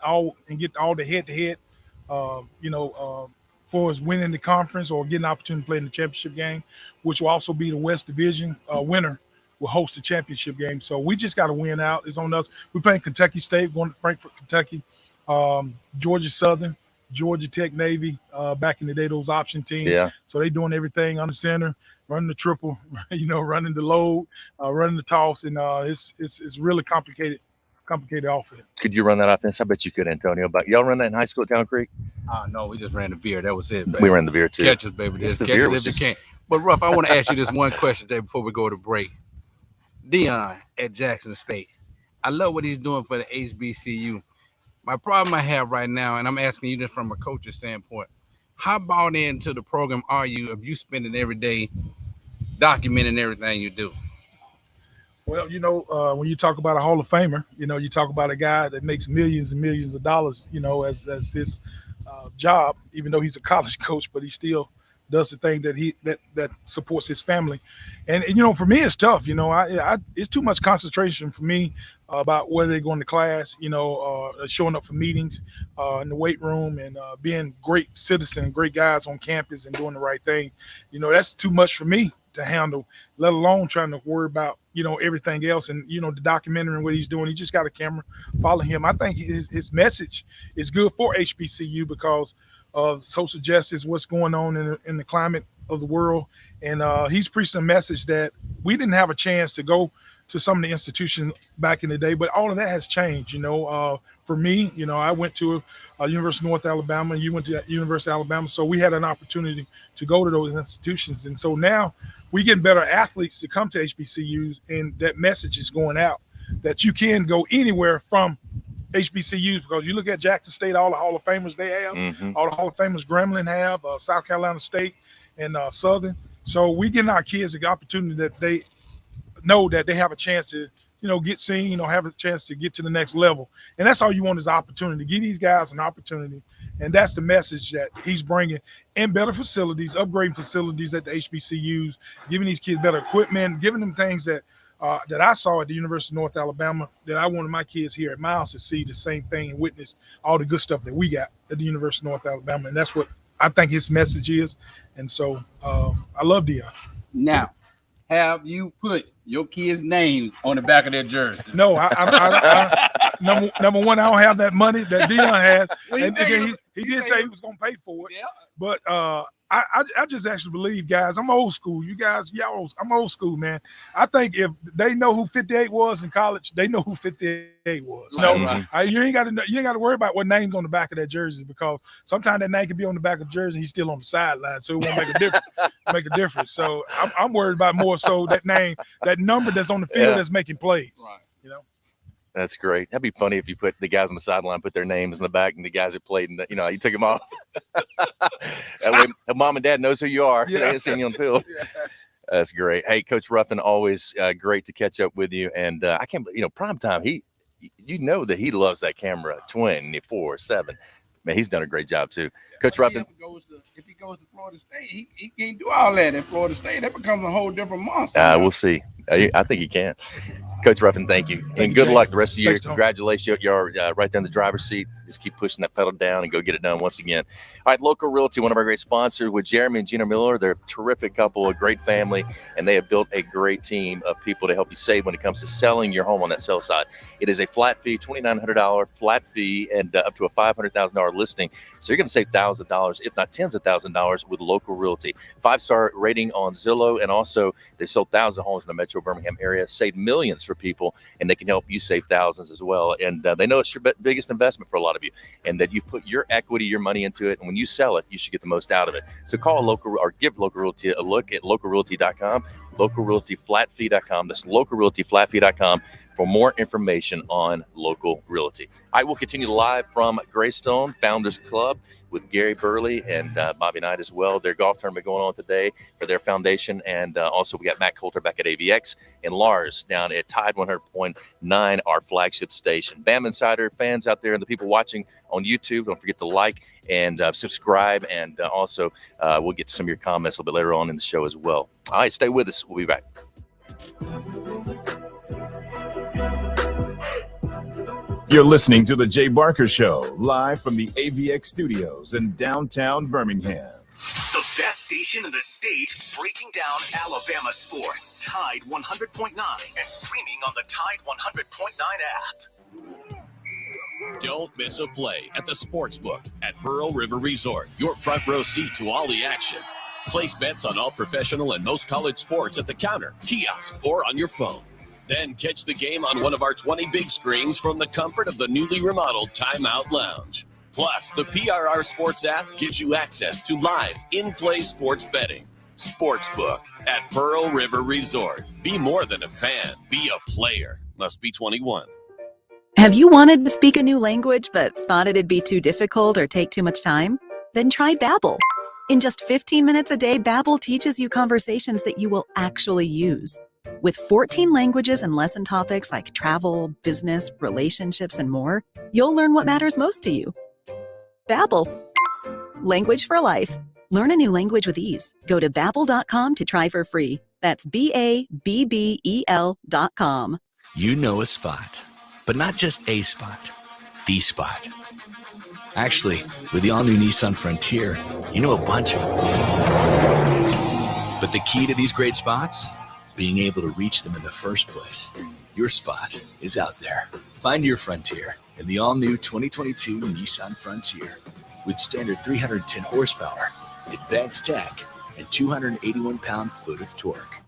get all the head-to-head, for us winning the conference or getting an opportunity to play in the championship game, which will also be the West Division winner will host the championship game. So we just got to win out. It's on us. We're playing Kentucky State, going to Frankfort, Kentucky, Georgia Southern, Georgia Tech, Navy, back in the day, those option teams. Yeah. So they doing everything on the center, running the triple, running the load, running the toss, and it's really complicated offense. Could you run that offense? I bet you could, Antonio. But y'all run that in high school at Town Creek? No, we just ran the veer. That was it, baby. We ran the veer too. Catches, baby. Just catch if you can. But Ruff, I want to ask you this one question today before we go to break. Dion at Jackson State, I love what he's doing for the HBCU. My problem I have right now, and I'm asking you this from a coach's standpoint, how bought into the program are you if you spending every day documenting everything you do? Well, when you talk about a Hall of Famer, you talk about a guy that makes millions and millions of dollars, as his job, even though he's a college coach, but he still does the thing that supports his family. And for me, it's tough. It's too much concentration for me about whether they're going to class, showing up for meetings in the weight room and being great citizen, great guys on campus and doing the right thing. That's too much for me to handle, let alone trying to worry about, everything else. And, the documentary and what he's doing, he just got a camera, follow him. I think his message is good for HBCU because of social justice, what's going on in the climate of the world. And he's preaching a message that we didn't have a chance to go to some of the institutions back in the day, but all of that has changed. For me, I went to University of North Alabama, and you went to University of Alabama. So we had an opportunity to go to those institutions. And so now we get better athletes to come to HBCUs, and that message is going out that you can go anywhere from HBCUs, because you look at Jackson State, all the Hall of Famers they have, all the Hall of Famers Gremlin have, South Carolina State and Southern. So we getting our kids the opportunity that they know that they have a chance to, get seen or have a chance to get to the next level. And that's all you want is opportunity. Give these guys an opportunity. And that's the message that he's bringing, and better facilities, upgrading facilities at the HBCUs, giving these kids better equipment, giving them things that I saw at the University of North Alabama that I wanted my kids here at Miles to see the same thing and witness all the good stuff that we got at the University of North Alabama. And that's what I think his message is. And so I love Dion. Now, have you put your kids' names on the back of their jersey? No, number one, I don't have that money that Dion has. And he did say he was going to pay for it. Yeah. But I just actually believe, guys, I'm old school. You guys, I'm old school, man. I think if they know who 58 was in college, they know who 58 was. You ain't got to worry about what name's on the back of that jersey, because sometimes that name can be on the back of the jersey and he's still on the sideline, so it won't make a difference. So I'm worried about more so that name, that number that's on the field that's making plays. Right. You know. That's great. That'd be funny if you put the guys on the sideline, put their names in the back, and the guys that played, and you took them off. That way, mom and dad knows who you are. They ain't seeing you on the field. Yeah. That's great. Hey, Coach Ruffin, always great to catch up with you. And I can't believe, prime time. That he loves that camera 24/7. Man, he's done a great job too. Coach Ruffin. If he goes to Florida State, he can't do all that. At Florida State, that becomes a whole different monster. We'll see. I think he can. Coach Ruffin, thank you. And good luck the rest of the year. Thanks, Congratulations. You're right there in the driver's seat. Just keep pushing that pedal down and go get it done once again. All right, Local Realty, one of our great sponsors with Jeremy and Gina Miller. They're a terrific couple, a great family, and they have built a great team of people to help you save when it comes to selling your home on that sell side. It is a flat fee, $2,900 flat fee, and up to a $500,000 listing. So you're going to save thousands of dollars, if not tens of thousands of dollars, with Local Realty. 5-star rating on Zillow, and also they sold thousands of homes in the Metro Birmingham area, saved millions for people, and they can help you save thousands as well. And they know it's your biggest investment for a lot of you, and that you put your equity, your money into it, and when you sell it, you should get the most out of it. So call give Local Realty a look at localrealty.com, localrealtyflatfee.com. That's localrealtyflatfee.com for more information on Local Realty. I will continue live from Greystone Founders Club with Gary Burley and Bobby Knight as well. Their golf tournament going on today for their foundation. And also we got Matt Coulter back at AVX and Lars down at Tide 100.9, our flagship station. BamaInsider fans out there and the people watching on YouTube, don't forget to like and subscribe. And also we'll get to some of your comments a little bit later on in the show as well. All right, stay with us. We'll be back. You're listening to The Jay Barker Show, live from the AVX studios in downtown Birmingham. The best station in the state, breaking down Alabama sports. Tide 100.9 and streaming on the Tide 100.9 app. Don't miss a play at the Sportsbook at Pearl River Resort. Your front row seat to all the action. Place bets on all professional and most college sports at the counter, kiosk, or on your phone. Then catch the game on one of our 20 big screens from the comfort of the newly remodeled Timeout Lounge. Plus, the PRR Sports app gives you access to live, in-play sports betting. Sportsbook at Pearl River Resort. Be more than a fan. Be a player. Must be 21. Have you wanted to speak a new language but thought it'd be too difficult or take too much time? Then try Babbel. In just 15 minutes a day, Babbel teaches you conversations that you will actually use. With 14 languages and lesson topics like travel, business, relationships, and more, you'll learn what matters most to you. Babbel. Language for life. Learn a new language with ease. Go to Babbel.com to try for free. That's BABBEL.com. You know a spot, but not just a spot, the spot. Actually, with the all-new Nissan Frontier, you know a bunch of them. But the key to these great spots? Being able to reach them in the first place. Your spot is out there. Find your Frontier in the all-new 2022 Nissan Frontier with standard 310 horsepower, advanced tech, and 281 pound-foot of torque.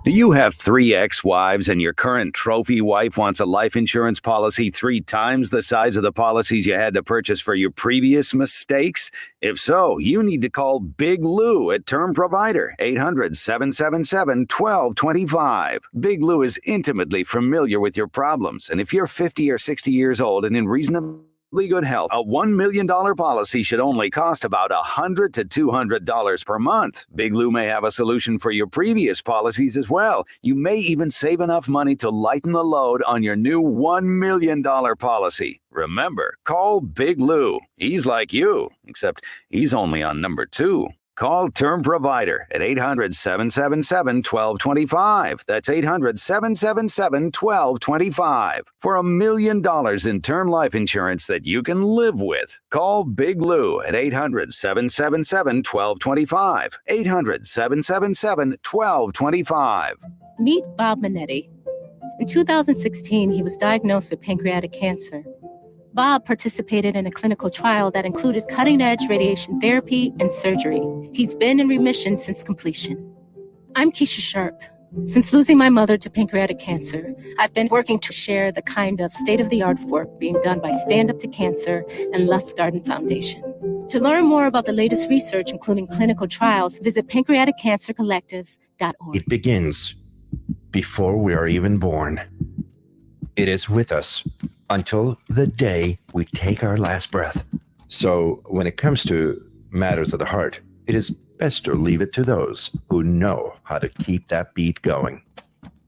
Do you have 3 ex-wives and your current trophy wife wants a life insurance policy 3 times the size of the policies you had to purchase for your previous mistakes? If so, you need to call Big Lou at Term Provider, 800-777-1225. Big Lou is intimately familiar with your problems, and if you're 50 or 60 years old and in reasonably good health, a $1 million policy should only cost about $100 to $200 per month. Big Lou may have a solution for your previous policies as well. You may even save enough money to lighten the load on your new $1 million policy. Remember, call Big Lou. He's like you, except he's only on number 2. Call Term Provider at 800-777-1225. That's 800-777-1225 for $1 million in term life insurance that you can live with. Call Big Lou at 800-777-1225. 800-777-1225. Meet Bob Minetti. In 2016, he was diagnosed with pancreatic cancer. Bob participated in a clinical trial that included cutting-edge radiation therapy and surgery. He's been in remission since completion. I'm Keisha Sharp. Since losing my mother to pancreatic cancer, I've been working to share the kind of state-of-the-art work being done by Stand Up to Cancer and Lustgarten Foundation. To learn more about the latest research, including clinical trials, visit pancreaticcancercollective.org. It begins before we are even born. It is with us until the day we take our last breath. So when it comes to matters of the heart, it is best to leave it to those who know how to keep that beat going.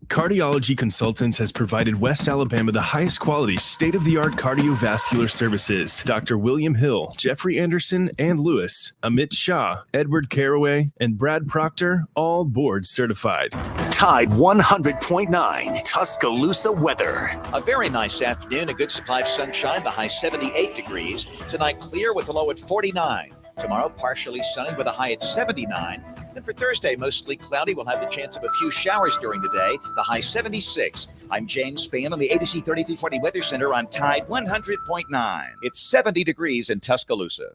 Cardiology Consultants has provided West Alabama the highest quality, state-of-the-art cardiovascular services. Dr. William Hill, Jeffrey Anderson and Lewis, Amit Shah, Edward Caraway, and Brad Proctor, all board certified. Tide 100.9 Tuscaloosa weather. A very nice afternoon, a good supply of sunshine, the high 78 degrees. Tonight, clear with the low at 49. Tomorrow, partially sunny with a high at 79. Then for Thursday, mostly cloudy. We'll have the chance of a few showers during the day, the high 76. I'm James Spann on the ABC 3340 Weather Center on Tide 100.9. It's 70 degrees in Tuscaloosa.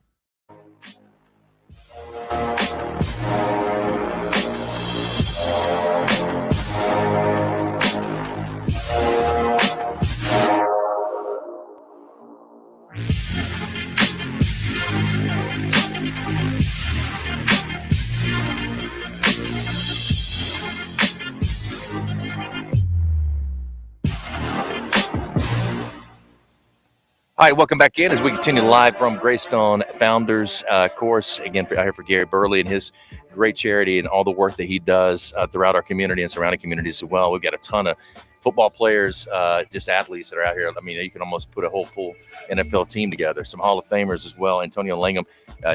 All right, welcome back in as we continue live from Greystone Founders Course. Again, out here for Gary Burley and his great charity and all the work that he does throughout our community and surrounding communities as well. We've got a ton of football players, just athletes that are out here. I mean, you can almost put a whole full NFL team together. Some Hall of Famers as well. Antonio Langham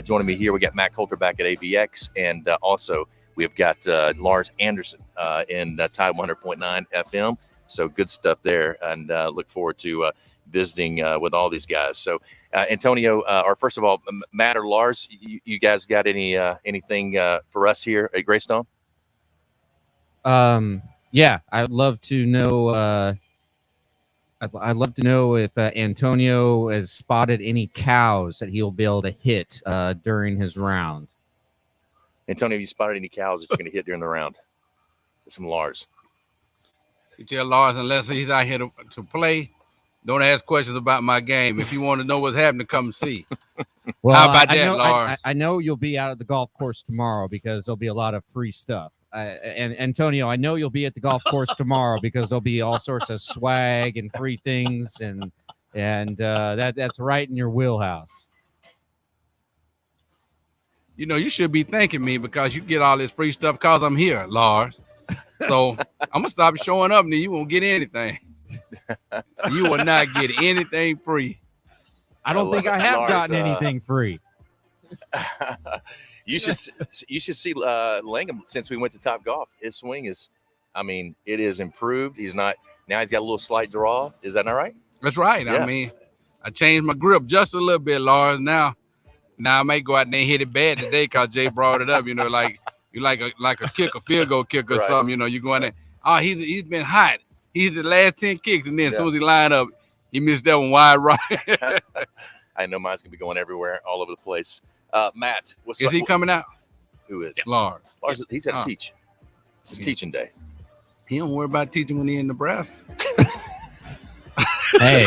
joining me here. We got Matt Coulter back at AVX, and also we've got Lars Anderson in Tide 100.9 FM. So good stuff there, and look forward to visiting with all these guys. So Antonio, or first of all, Matt or Lars, you guys got anything for us here at Greystone? Yeah, I'd love to know. I'd love to know if Antonio has spotted any cows that he'll be able to hit during his round. Antonio, have you spotted any cows that you're going to hit during the round? Some Lars. You tell Lars, unless he's out here to play, don't ask questions about my game. If you want to know what's happening, come see. Well, how about that, Lars? I know you'll be out at the golf course tomorrow because there'll be a lot of free stuff. And Antonio, I know you'll be at the golf course tomorrow because there'll be all sorts of swag and free things, and that's right in your wheelhouse. You know, you should be thanking me because you get all this free stuff because I'm here, Lars. So I'm gonna stop showing up, and then you won't get anything. You will not get anything free. I don't think I have gotten anything free. You should see Langham since we went to Top Golf. His swing is, I mean, it is improved. He's got a little slight draw. Is that not right? That's right. Yeah. I mean, I changed my grip just a little bit, Lars. Now I may go out there and hit it bad today because Jay brought it up. You know, like you like a kicker, field goal kicker or something. You know, you go in there. Oh, he's been hot. He's the last 10 kicks, and then as soon as he lined up, he missed that one wide right. I know mine's gonna be going everywhere, all over the place. Matt, is he coming out? Who is Lars? Lars, he's had to teach. It's his teaching day. He don't worry about teaching when he's in Nebraska. Hey!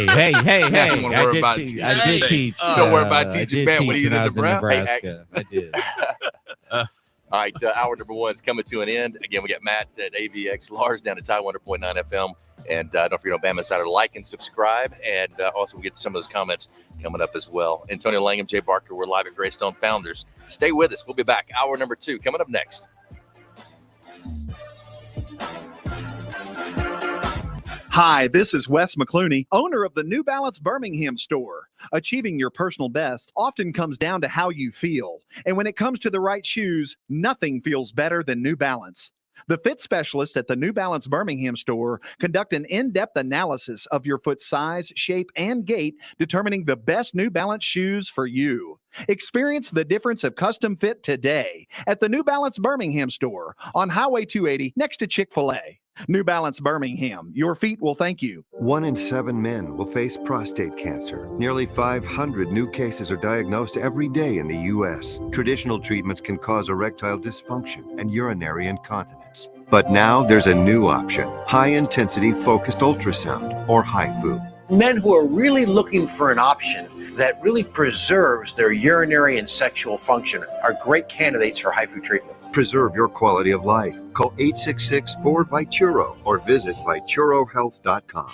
I did teach. Don't worry about teaching back when he's in Nebraska. I did. All right, hour number one is coming to an end. Again, we got Matt at AVX, Lars down at Tide 100.9 FM. And don't forget on BamaInsider, like and subscribe. And also we'll get some of those comments coming up as well. Antonio Langham, Jay Barker, we're live at Greystone Founders. Stay with us. We'll be back. Hour number two coming up next. Hi, this is Wes McClooney, owner of the New Balance Birmingham store. Achieving your personal best often comes down to how you feel. And when it comes to the right shoes, nothing feels better than New Balance. The fit specialists at the New Balance Birmingham store conduct an in-depth analysis of your foot size, shape, and gait, determining the best New Balance shoes for you. Experience the difference of custom fit today at the New Balance Birmingham store on Highway 280 next to Chick-fil-A. New Balance Birmingham. Your feet will thank you. 1 in 7 men will face prostate cancer. Nearly 500 new cases are diagnosed every day in the U.S. Traditional treatments can cause erectile dysfunction and urinary incontinence. But now there's a new option, high-intensity focused ultrasound, or HIFU. Men who are really looking for an option that really preserves their urinary and sexual function are great candidates for HIFU treatment. Preserve your quality of life. Call 866-4-VITURO or visit VituroHealth.com.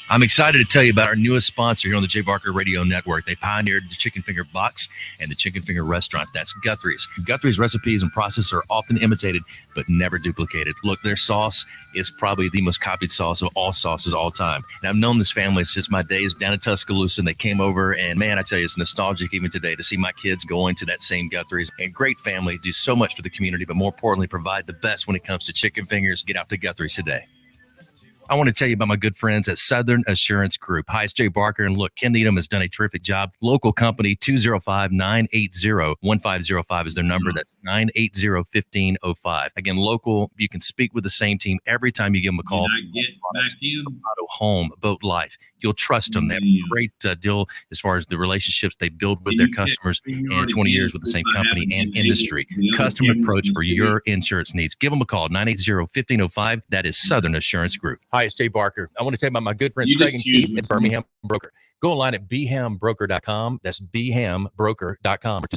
I'm excited to tell you about our newest sponsor here on the Jay Barker Radio Network. They pioneered the chicken finger box and the chicken finger restaurant. That's Guthrie's. Guthrie's recipes and processes are often imitated, but never duplicated. Look, their sauce is probably the most copied sauce of all sauces all time. And I've known this family since my days down in Tuscaloosa, and they came over, and man, I tell you, it's nostalgic even today to see my kids going to that same Guthrie's. And great family, do so much for the community, but more importantly, provide the best when it comes to chicken fingers. Get out to Guthrie's today. I want to tell you about my good friends at Southern Assurance Group. Hi, it's Jay Barker, and look, Ken Needham has done a terrific job. Local company, 205-980-1505 is their number. That's 980-1505. Again, local, you can speak with the same team every time you give them a call. Auto, home, boat life. You'll trust them. They have a great deal as far as the relationships they build with their customers and 20 years with the same company and industry. Customer approach for your insurance needs. Give them a call, 980-1505. That is Southern Assurance Group. Hi, it's Jay Barker. I want to tell you about my good friends, Craig and Keith at Birmingham Broker. Go online at bhambroker.com. That's bhambroker.com or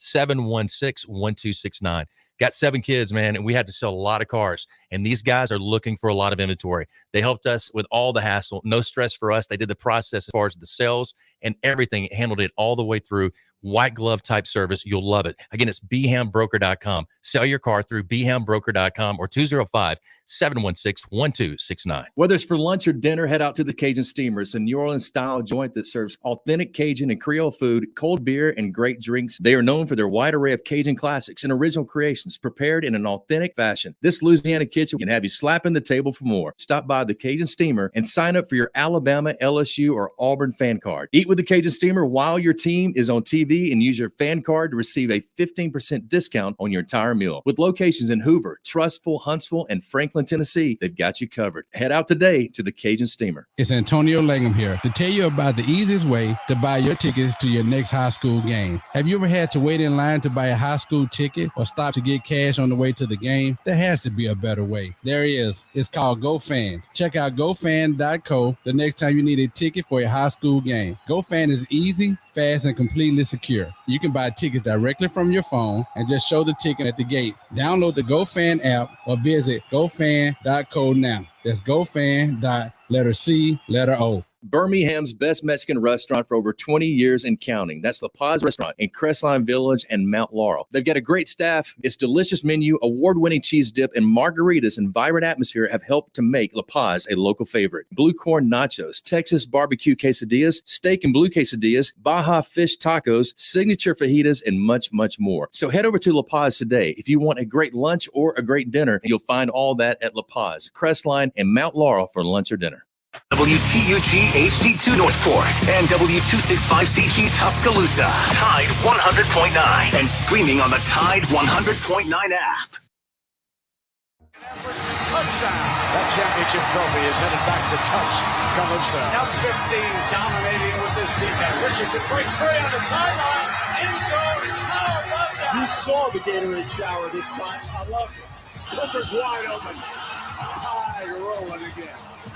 205-716-1269. Got 7 kids, man, and we had to sell a lot of cars. And these guys are looking for a lot of inventory. They helped us with all the hassle. No stress for us. They did the process as far as the sales and everything. Handled it all the way through. White glove type service. You'll love it. Again, it's bhambroker.com. Sell your car through bhambroker.com or 205-716-1269. Whether it's for lunch or dinner, head out to the Cajun Steamers, a New Orleans style joint that serves authentic Cajun and Creole food, cold beer, and great drinks. They are known for their wide array of Cajun classics and original creations prepared in an authentic fashion. This Louisiana kitchen can have you slapping the table for more. Stop by the Cajun Steamer and sign up for your Alabama, LSU, or Auburn fan card. Eat with the Cajun Steamer while your team is on TV and use your fan card to receive a 15% discount on your entire meal. With locations in Hoover, Trustful, Huntsville, and Franklin, Tennessee, they've got you covered. Head out today to the Cajun Steamer. It's Antonio Langham here to tell you about the easiest way to buy your tickets to your next high school game. Have you ever had to wait in line to buy a high school ticket or stop to get cash on the way to the game? There has to be a better way. There is. It's called GoFan. Check out GoFan.co the next time you need a ticket for a high school game. GoFan is easy, fast, and completely secure. You can buy tickets directly from your phone and just show the ticket at the gate. Download the GoFan app or visit gofan.co now. That's gofan.C.O. Birmingham's best Mexican restaurant for over 20 years and counting. That's La Paz Restaurant in Crestline Village and Mount Laurel. They've got a great staff. Its delicious menu, award-winning cheese dip, and margaritas and vibrant atmosphere have helped to make La Paz a local favorite. Blue corn nachos, Texas barbecue quesadillas, steak and blue quesadillas, Baja fish tacos, signature fajitas, and much, much more. So head over to La Paz today. If you want a great lunch or a great dinner, you'll find all that at La Paz, Crestline, and Mount Laurel for lunch or dinner. WTUG HD2 Northport and W265CG Tuscaloosa. Tide 100.9 and streaming on the Tide 100.9 app. Touchdown. That championship trophy is headed back to Tuscaloosa. Now 15 dominating with this defense. Richardson breaks free on the sideline. End zone. How about that? You saw the Gatorade shower this time. I love it. Coulter's wide open. Tide rolling again.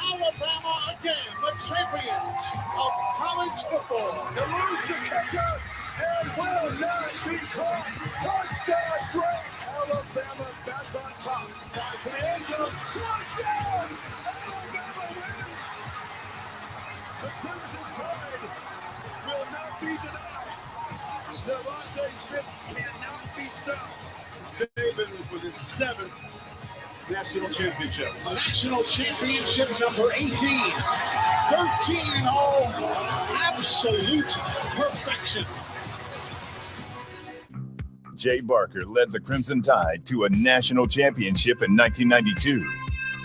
Alabama again, the champions of college football. The lose the kicker and will not be caught. Touchdown, Greg. Alabama back on top. Back to the end zone. Touchdown. Alabama wins. The Crimson Tide will not be denied. Devontae Smith cannot be stopped. Saban with his 7th national championship. National championship number 18. 13 all. Absolute perfection. Jay Barker led the Crimson Tide to a national championship in 1992.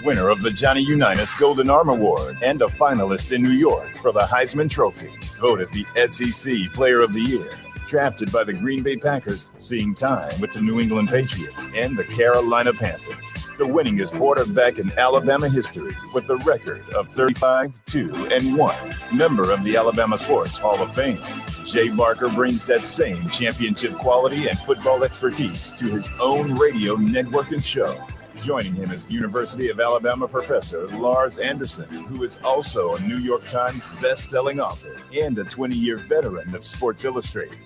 Winner of the Johnny Unitas Golden Arm Award and a finalist in New York for the Heisman Trophy. Voted the SEC Player of the Year. Drafted by the Green Bay Packers, seeing time with the New England Patriots and the Carolina Panthers. the winningest quarterback in Alabama history with the record of 35-2-1. Member of the Alabama Sports Hall of Fame, Jay Barker brings that same championship quality and football expertise to his own radio network and show. Joining him is University of Alabama professor Lars Anderson, who is also a New York Times best-selling author and a 20-year veteran of Sports Illustrated.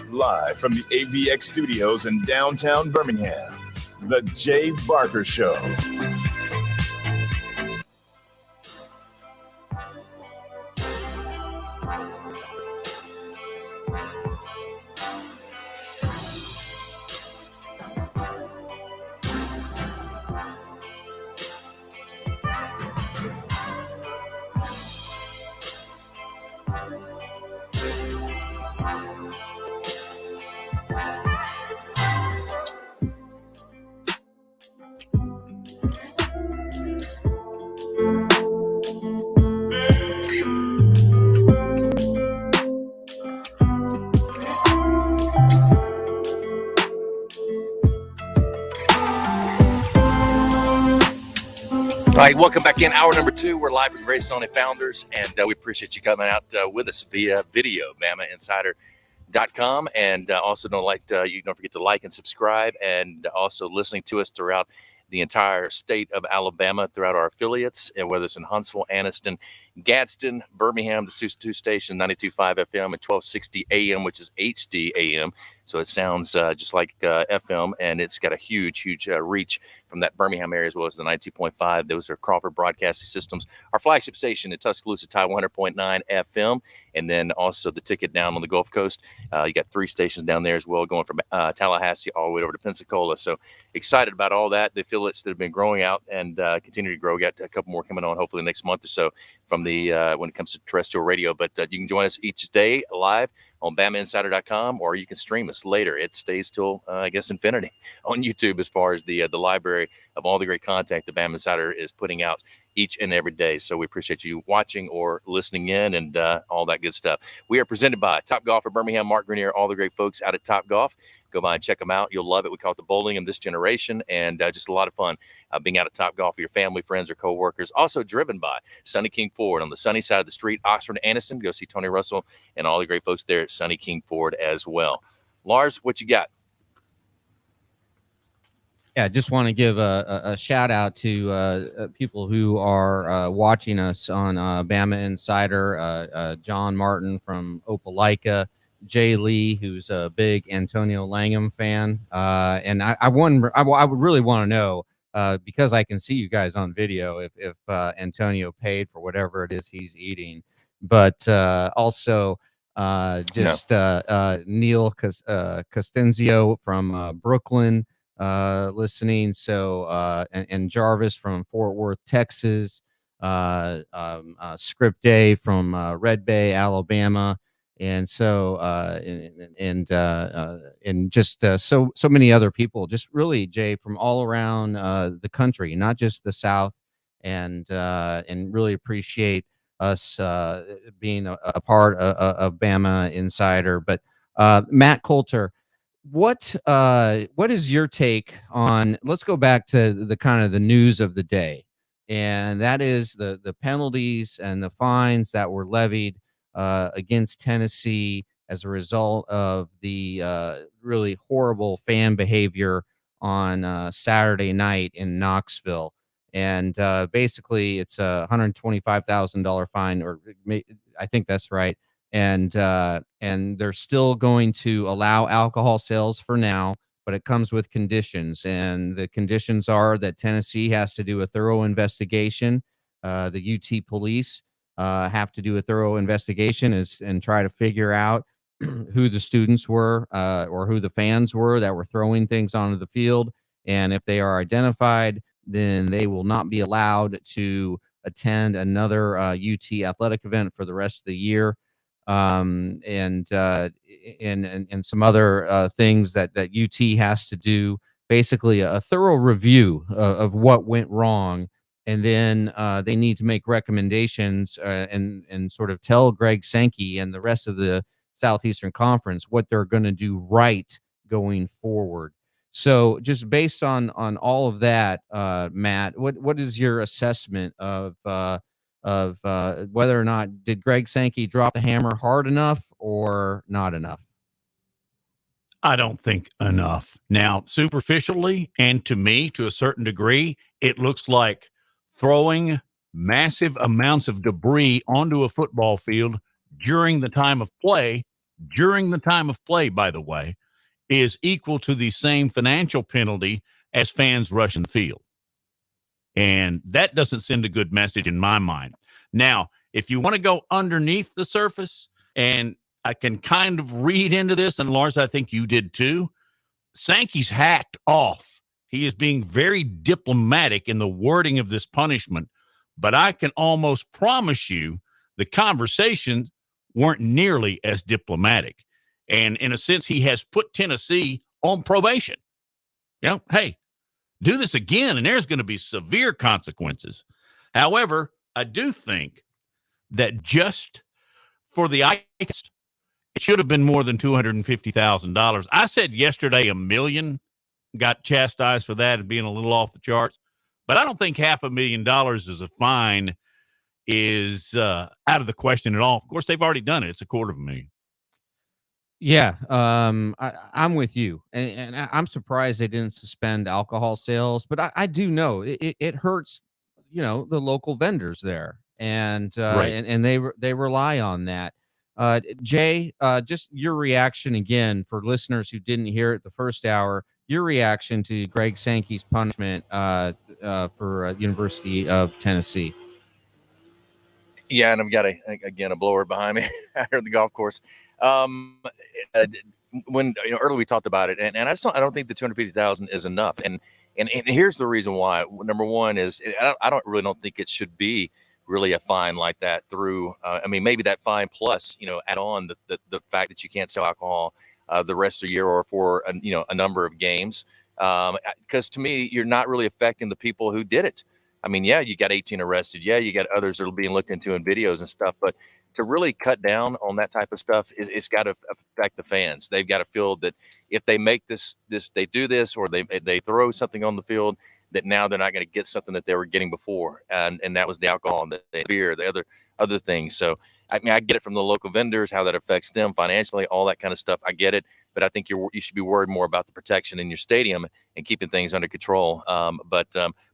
Live from the AVX studios in downtown Birmingham, The Jay Barker Show. All right, welcome back in. Hour number 2. We're live from Greystone and Founders, and we appreciate you coming out with us via video, BamaInsider.com. And also don't forget to like and subscribe, and also listening to us throughout the entire state of Alabama, throughout our affiliates, and whether it's in Huntsville, Anniston, Gadsden, Birmingham, the two stations, 92.5 FM and 1260 AM, which is HD AM. So it sounds just like FM, and it's got a huge reach from that Birmingham area, as well as the 92.5. Those are Crawford Broadcasting Systems. Our flagship station in Tuscaloosa, Tide 100.9 FM, and then also the ticket down on the Gulf Coast. You got 3 stations down there as well, going from Tallahassee all the way over to Pensacola. So excited about all that. The affiliates that have been growing out and continue to grow. We got a couple more coming on hopefully next month or so from the when it comes to terrestrial radio. But you can join us each day live on BamaInsider.com, or you can stream us later. It stays till, I guess, infinity on YouTube as far as the library of all the great content that Bama Insider is putting out each and every day. So we appreciate you watching or listening in and all that good stuff. We are presented by Top Golf of Birmingham, Mark Grenier, all the great folks out at Top Golf. Go by and check them out. You'll love it. We call it the bowling of this generation, and just a lot of fun being out at Top Golf with your family, friends, or coworkers. Also driven by Sunny King Ford on the sunny side of the street, Oxford, Anniston. Go see Tony Russell and all the great folks there at Sunny King Ford as well. Lars, what you got? Yeah, just want to give a shout out to people who are watching us on Bama Insider. John Martin from Opelika, Jay Lee, who's a big Antonio Langham fan, and I would really want to know, because I can see you guys on video, if Antonio paid for whatever it is he's eating, but also Neil Costenzio from Brooklyn listening, so and Jarvis from Fort Worth, Texas, Script Day from Red Bay, Alabama. And so and just so many other people, just really, Jay, from all around the country, not just the South, and really appreciate us being a part of Bama Insider. But Matt Coulter, what is your take on? Let's go back to the kind of the news of the day, and that is the penalties and the fines that were levied against Tennessee as a result of the really horrible fan behavior on Saturday night in Knoxville. And basically, it's a $125,000 fine, or I think that's right. And they're still going to allow alcohol sales for now, but it comes with conditions. And the conditions are that Tennessee has to do a thorough investigation. The UT police have to do a thorough investigation and try to figure out who the students were or who the fans were that were throwing things onto the field. And if they are identified, then they will not be allowed to attend another UT athletic event for the rest of the year. And some other things that UT has to do, basically a thorough review of what went wrong. And then they need to make recommendations and sort of tell Greg Sankey and the rest of the Southeastern Conference what they're going to do right going forward. So just based on all of that, Matt, what is your assessment of whether or not did Greg Sankey drop the hammer hard enough or not enough? I don't think enough. Now, superficially, and to me, to a certain degree, it looks like throwing massive amounts of debris onto a football field during the time of play, by the way, is equal to the same financial penalty as fans rushing the field. And that doesn't send a good message in my mind. Now, if you want to go underneath the surface, and I can kind of read into this, and Lars, I think you did too, Sankey's hacked off. He is being very diplomatic in the wording of this punishment, but I can almost promise you the conversations weren't nearly as diplomatic. And in a sense, he has put Tennessee on probation. Hey, do this again, and there's going to be severe consequences. However, I do think that just for the eye test, it should have been more than $250,000. I said yesterday $1 million got chastised for that and being a little off the charts, but I don't think $500,000 as a fine is out of the question at all. Of course, they've already done it. It's $250,000. Yeah, I'm with you, and I'm surprised they didn't suspend alcohol sales, but I do know it hurts, the local vendors there, and Right. and they rely on that. Jay, just your reaction again for listeners who didn't hear it the first hour. Your reaction to Greg Sankey's punishment for University of Tennessee. Yeah, and I've got a blower behind me out here at the golf course. When earlier we talked about it, and I don't think the $250,000 is enough. And here's the reason why. Number one is I don't think it should be really a fine like that through. Maybe that fine plus add on the fact that you can't sell alcohol the rest of the year or for a number of games. Because to me, you're not really affecting the people who did it. Yeah, you got 18 arrested. Yeah, you got others that are being looked into in videos and stuff. But to really cut down on that type of stuff, it's got to affect the fans. They've got to feel that if they make they do this, or they throw something on the field, that now they're not going to get something that they were getting before, and that was the alcohol, the beer, the other things. So I get it from the local vendors, how that affects them financially, all that kind of stuff. I get it, but I think you should be worried more about the protection in your stadium and keeping things under control.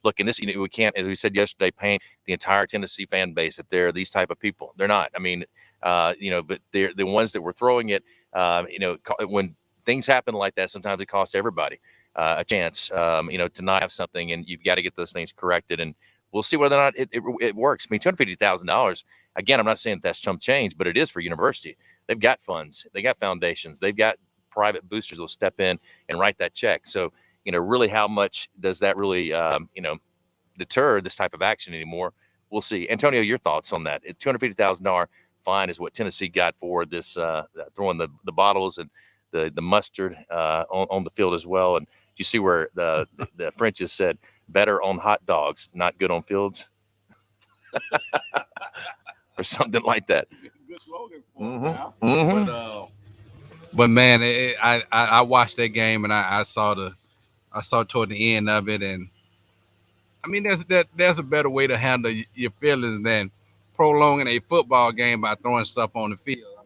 Look, in this, we can't, as we said yesterday, paint the entire Tennessee fan base that they're these type of people. They're not. But they're the ones that were throwing it. When things happen like that, sometimes it costs everybody a chance. To not have something, and you've got to get those things corrected. And we'll see whether or not it works. $250,000. Again, I'm not saying that's chump change, but it is for university. They've got funds, they got foundations, they've got private boosters who will step in and write that check. So, really, how much does that really, deter this type of action anymore? We'll see. Antonio, your thoughts on that? $250,000 fine is what Tennessee got for this throwing the bottles and the mustard on the field as well. And you see where the French said, better on hot dogs, not good on fields. Or something like that. Good slogan for it. But man, I watched that game, and I saw toward the end of it, and there's a better way to handle your feelings than prolonging a football game by throwing stuff on the field.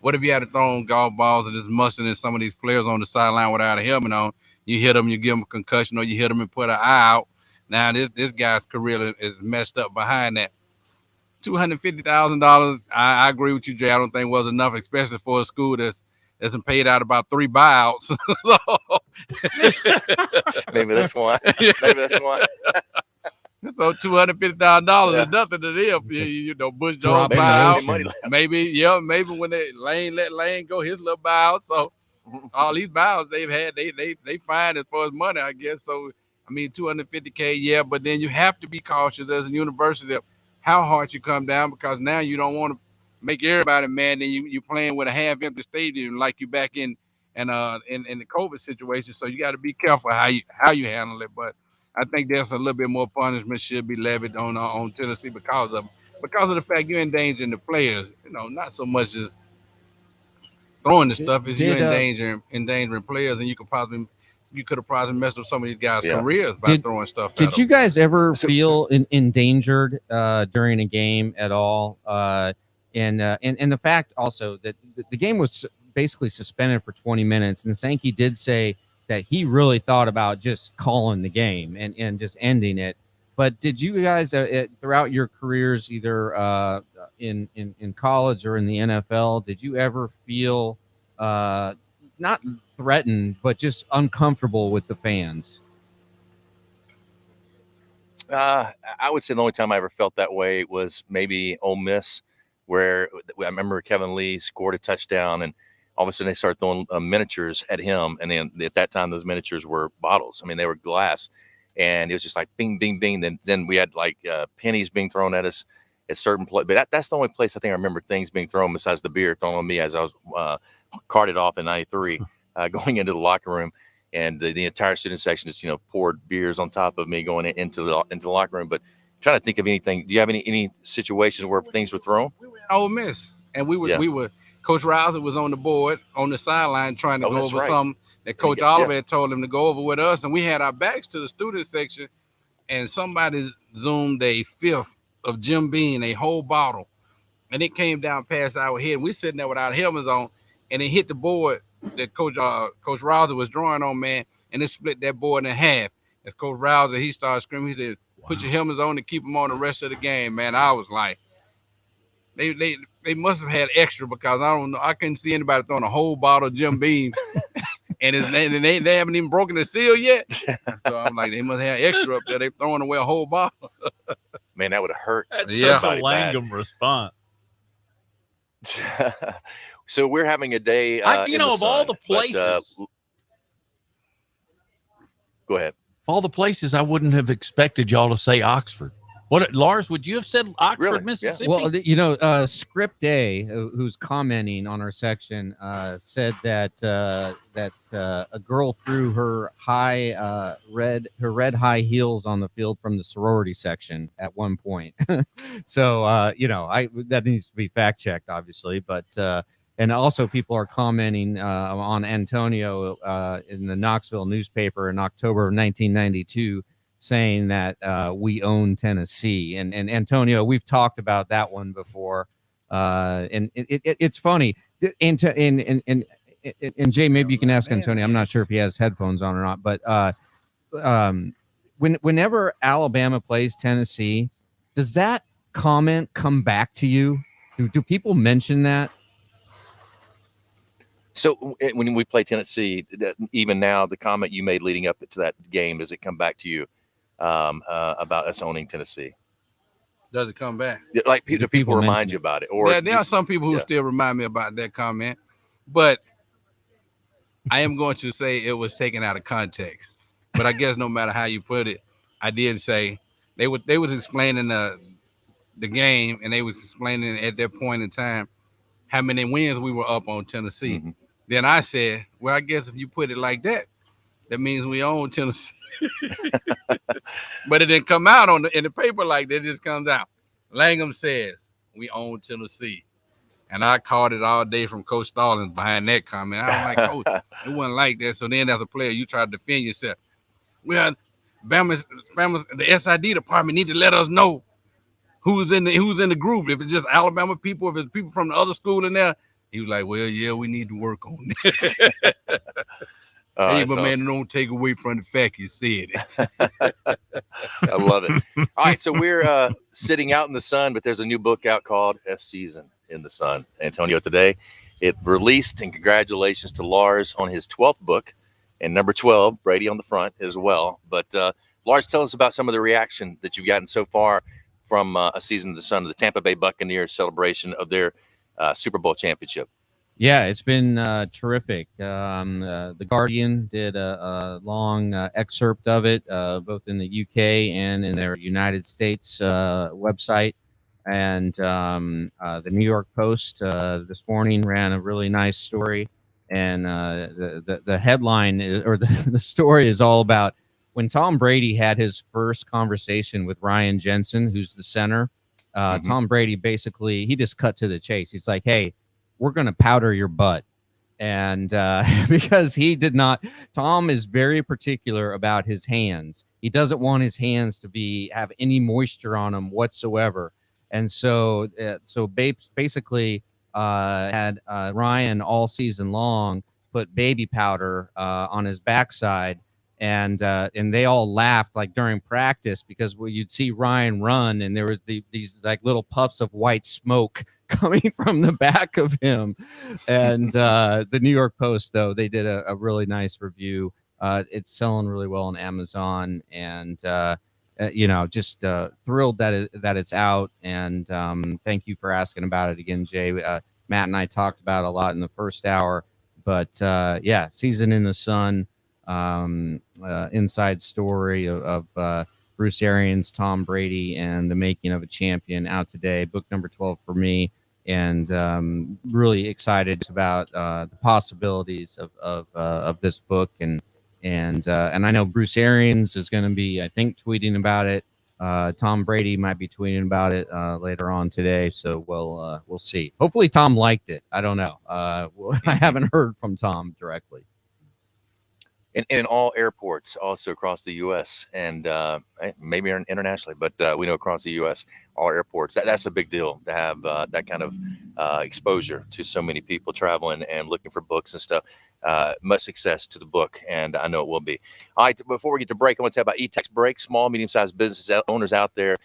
What if you had to throw golf balls and just mustering some of these players on the sideline without a helmet on? You hit them, you give them a concussion, or you hit them and put an eye out. Now this guy's career is messed up behind that. $250,000. I agree with you, Jay. I don't think was enough, especially for a school that's paid out about 3 buyouts. Maybe that's why. So $250,000 is nothing to them. Bush Jones buyout. Maybe when let Lane go his little buyout. So all these buyouts they've had, they fine as far as money, I guess. So $250K, yeah, but then you have to be cautious as a university of how hard you come down, because now you don't want to make everybody mad. And you playing with a half-empty stadium like you back in the COVID situation. So you got to be careful how you handle it. But I think there's a little bit more punishment should be levied on Tennessee because of the fact you're endangering the players. Not so much as throwing the stuff, is you're endangering players, and you could possibly you could have probably messed up some of these guys' careers by throwing stuff at Did you them. guys ever feel endangered during a game at all? And the fact also that the game was basically suspended for 20 minutes, and Sankey did say that he really thought about just calling the game and just ending it. But did you guys throughout your careers, either in college or in the NFL, did you ever feel not threatened, but just uncomfortable with the fans? I would say the only time I ever felt that way was maybe Ole Miss, where I remember Kevin Lee scored a touchdown, and all of a sudden they started throwing miniatures at him. And then at that time, those miniatures were bottles. I mean, they were glass, and it was just like bing, bing, bing. Then we had like pennies being thrown at us at certain places. But that's the only place I think I remember things being thrown besides the beer thrown on me as I was carted off in '93, going into the locker room. And the entire student section just, poured beers on top of me going into the locker room. But I'm trying to think of anything. Do you have any situations where things were thrown? Ole Miss, and we were Coach Rouser was on the board on the sideline trying to go over something that Coach Oliver had told him to go over with us, and we had our backs to the student section, and somebody zoomed a fifth of Jim Beam, a whole bottle, and it came down past our head. We sitting there with our helmets on, and it hit the board that Coach Rouser was drawing on, man, and it split that board in half. As Coach Rouser, he started screaming, he said, "Put your helmets on and keep them on the rest of the game," man. I was like, they must have had extra, because I don't know. I couldn't see anybody throwing a whole bottle of Jim Beam, and they haven't even broken the seal yet. So I'm like, they must have extra up there. They throwing away a whole bottle. Man, that would have hurt. That's such a Langham response. So we're having a day. Of all the places. Go ahead. Of all the places, I wouldn't have expected y'all to say Oxford. What, Lars, would you have said Oxford, Mississippi? Well, Script A, who's commenting on our section, said that a girl threw her red high heels on the field from the sorority section at one point. So that needs to be fact checked, obviously. But and also people are commenting on Antonio in the Knoxville newspaper in October of 1992. Saying that we own Tennessee, and Antonio, we've talked about that one before, and it's funny. And Jay, maybe you can ask Antonio. I'm not sure if he has headphones on or not, but whenever Alabama plays Tennessee, does that comment come back to you? Do people mention that? So when we play Tennessee, even now, the comment you made leading up to that game, does it come back to you? About us owning Tennessee? Does it come back? Like people remind you about it, or there are some people who still remind me about that comment, but I am going to say it was taken out of context. But I guess no matter how you put it, I did say they was explaining the game, and they was explaining at that point in time how many wins we were up on Tennessee. Mm-hmm. Then I said, well, I guess if you put it like that, that means we own Tennessee. But it didn't come out in the paper like that. It just comes out. Langham says we own Tennessee, and I called it all day from Coach Stallings behind that comment. I was like, Coach, it wasn't like that. So then, as a player, you try to defend yourself. Well, Bama's the SID department need to let us know who's in the group. If it's just Alabama people, if it's people from the other school in there. He was like, well, yeah, we need to work on this. Hey, but man, don't take away from the fact you said it. I love it. All right, so we're sitting out in the sun, but there's a new book out called A Season in the Sun. Antonio, today it released, and congratulations to Lars on his 12th book, and number 12, Brady on the front as well. But Lars, tell us about some of the reaction that you've gotten so far from A Season in the Sun, of the Tampa Bay Buccaneers celebration of their Super Bowl championship. Yeah, it's been terrific. The Guardian did a long excerpt of it, both in the UK and in their United States website. And the New York Post this morning ran a really nice story. And the headline the story is all about when Tom Brady had his first conversation with Ryan Jensen, who's the center. Tom Brady basically, he just cut to the chase. He's like, hey, we're going to powder your butt. And because Tom is very particular about his hands. He doesn't want his hands to have any moisture on them whatsoever. And so basically had Ryan all season long put baby powder on his backside, and they all laughed like during practice, because you'd see Ryan run and there was these like little puffs of white smoke coming from the back of him. And the New York Post, though, they did a really nice review. It's selling really well on Amazon, and just thrilled that it's out. And thank you for asking about it again, Jay. Matt and I talked about it a lot in the first hour, but Season in the Sun, inside story of Bruce Arians, Tom Brady, and the making of a champion, out today. Book number 12 for me, and really excited about the possibilities of this book. And I know Bruce Arians is going to be, I think, tweeting about it. Tom Brady might be tweeting about it later on today, so we'll see. Hopefully Tom liked it. I don't know. I haven't heard from Tom directly. And in all airports also across the U.S. and maybe internationally, but we know across the U.S., all airports, that's a big deal to have that kind of exposure to so many people traveling and looking for books and stuff. Much success to the book, and I know it will be. All right, before we get to break, I want to tell you about e-tax breaks. Small, medium-sized business owners out there,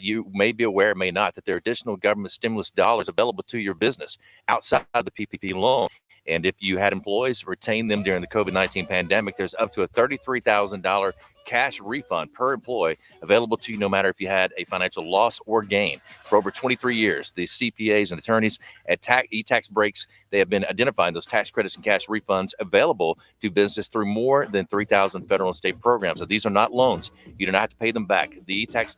you may be aware, may not, that there are additional government stimulus dollars available to your business outside of the PPP loan. And if you had employees, retain them during the COVID-19 pandemic, there's up to a $33,000 cash refund per employee available to you no matter if you had a financial loss or gain. For over 23 years, the CPAs and attorneys at e-tax breaks, they have been identifying those tax credits and cash refunds available to businesses through more than 3,000 federal and state programs. So these are not loans. You do not have to pay them back. The e-tax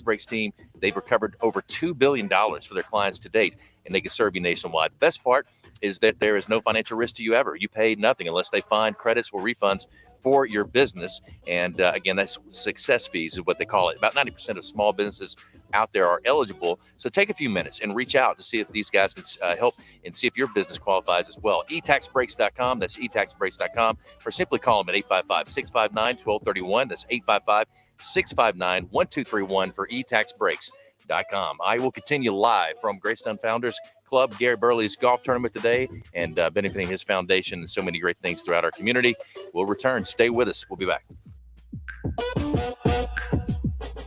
breaks team, they've recovered over $2 billion for their clients to date, and they can serve you nationwide. The best part is that there is no financial risk to you ever. You pay nothing unless they find credits or refunds for your business. And again, that's success fees is what they call it. About 90% of small businesses out there are eligible. So take a few minutes and reach out to see if these guys can help and see if your business qualifies as well. etaxbreaks.com. That's etaxbreaks.com. Or simply call them at 855-659-1231. That's 855-659-1231 for etaxbreaks.com. I will continue live from Greystone Founders Club, Gary Burley's golf tournament today, and benefiting his foundation and so many great things throughout our community. We'll return. Stay with us. We'll be back.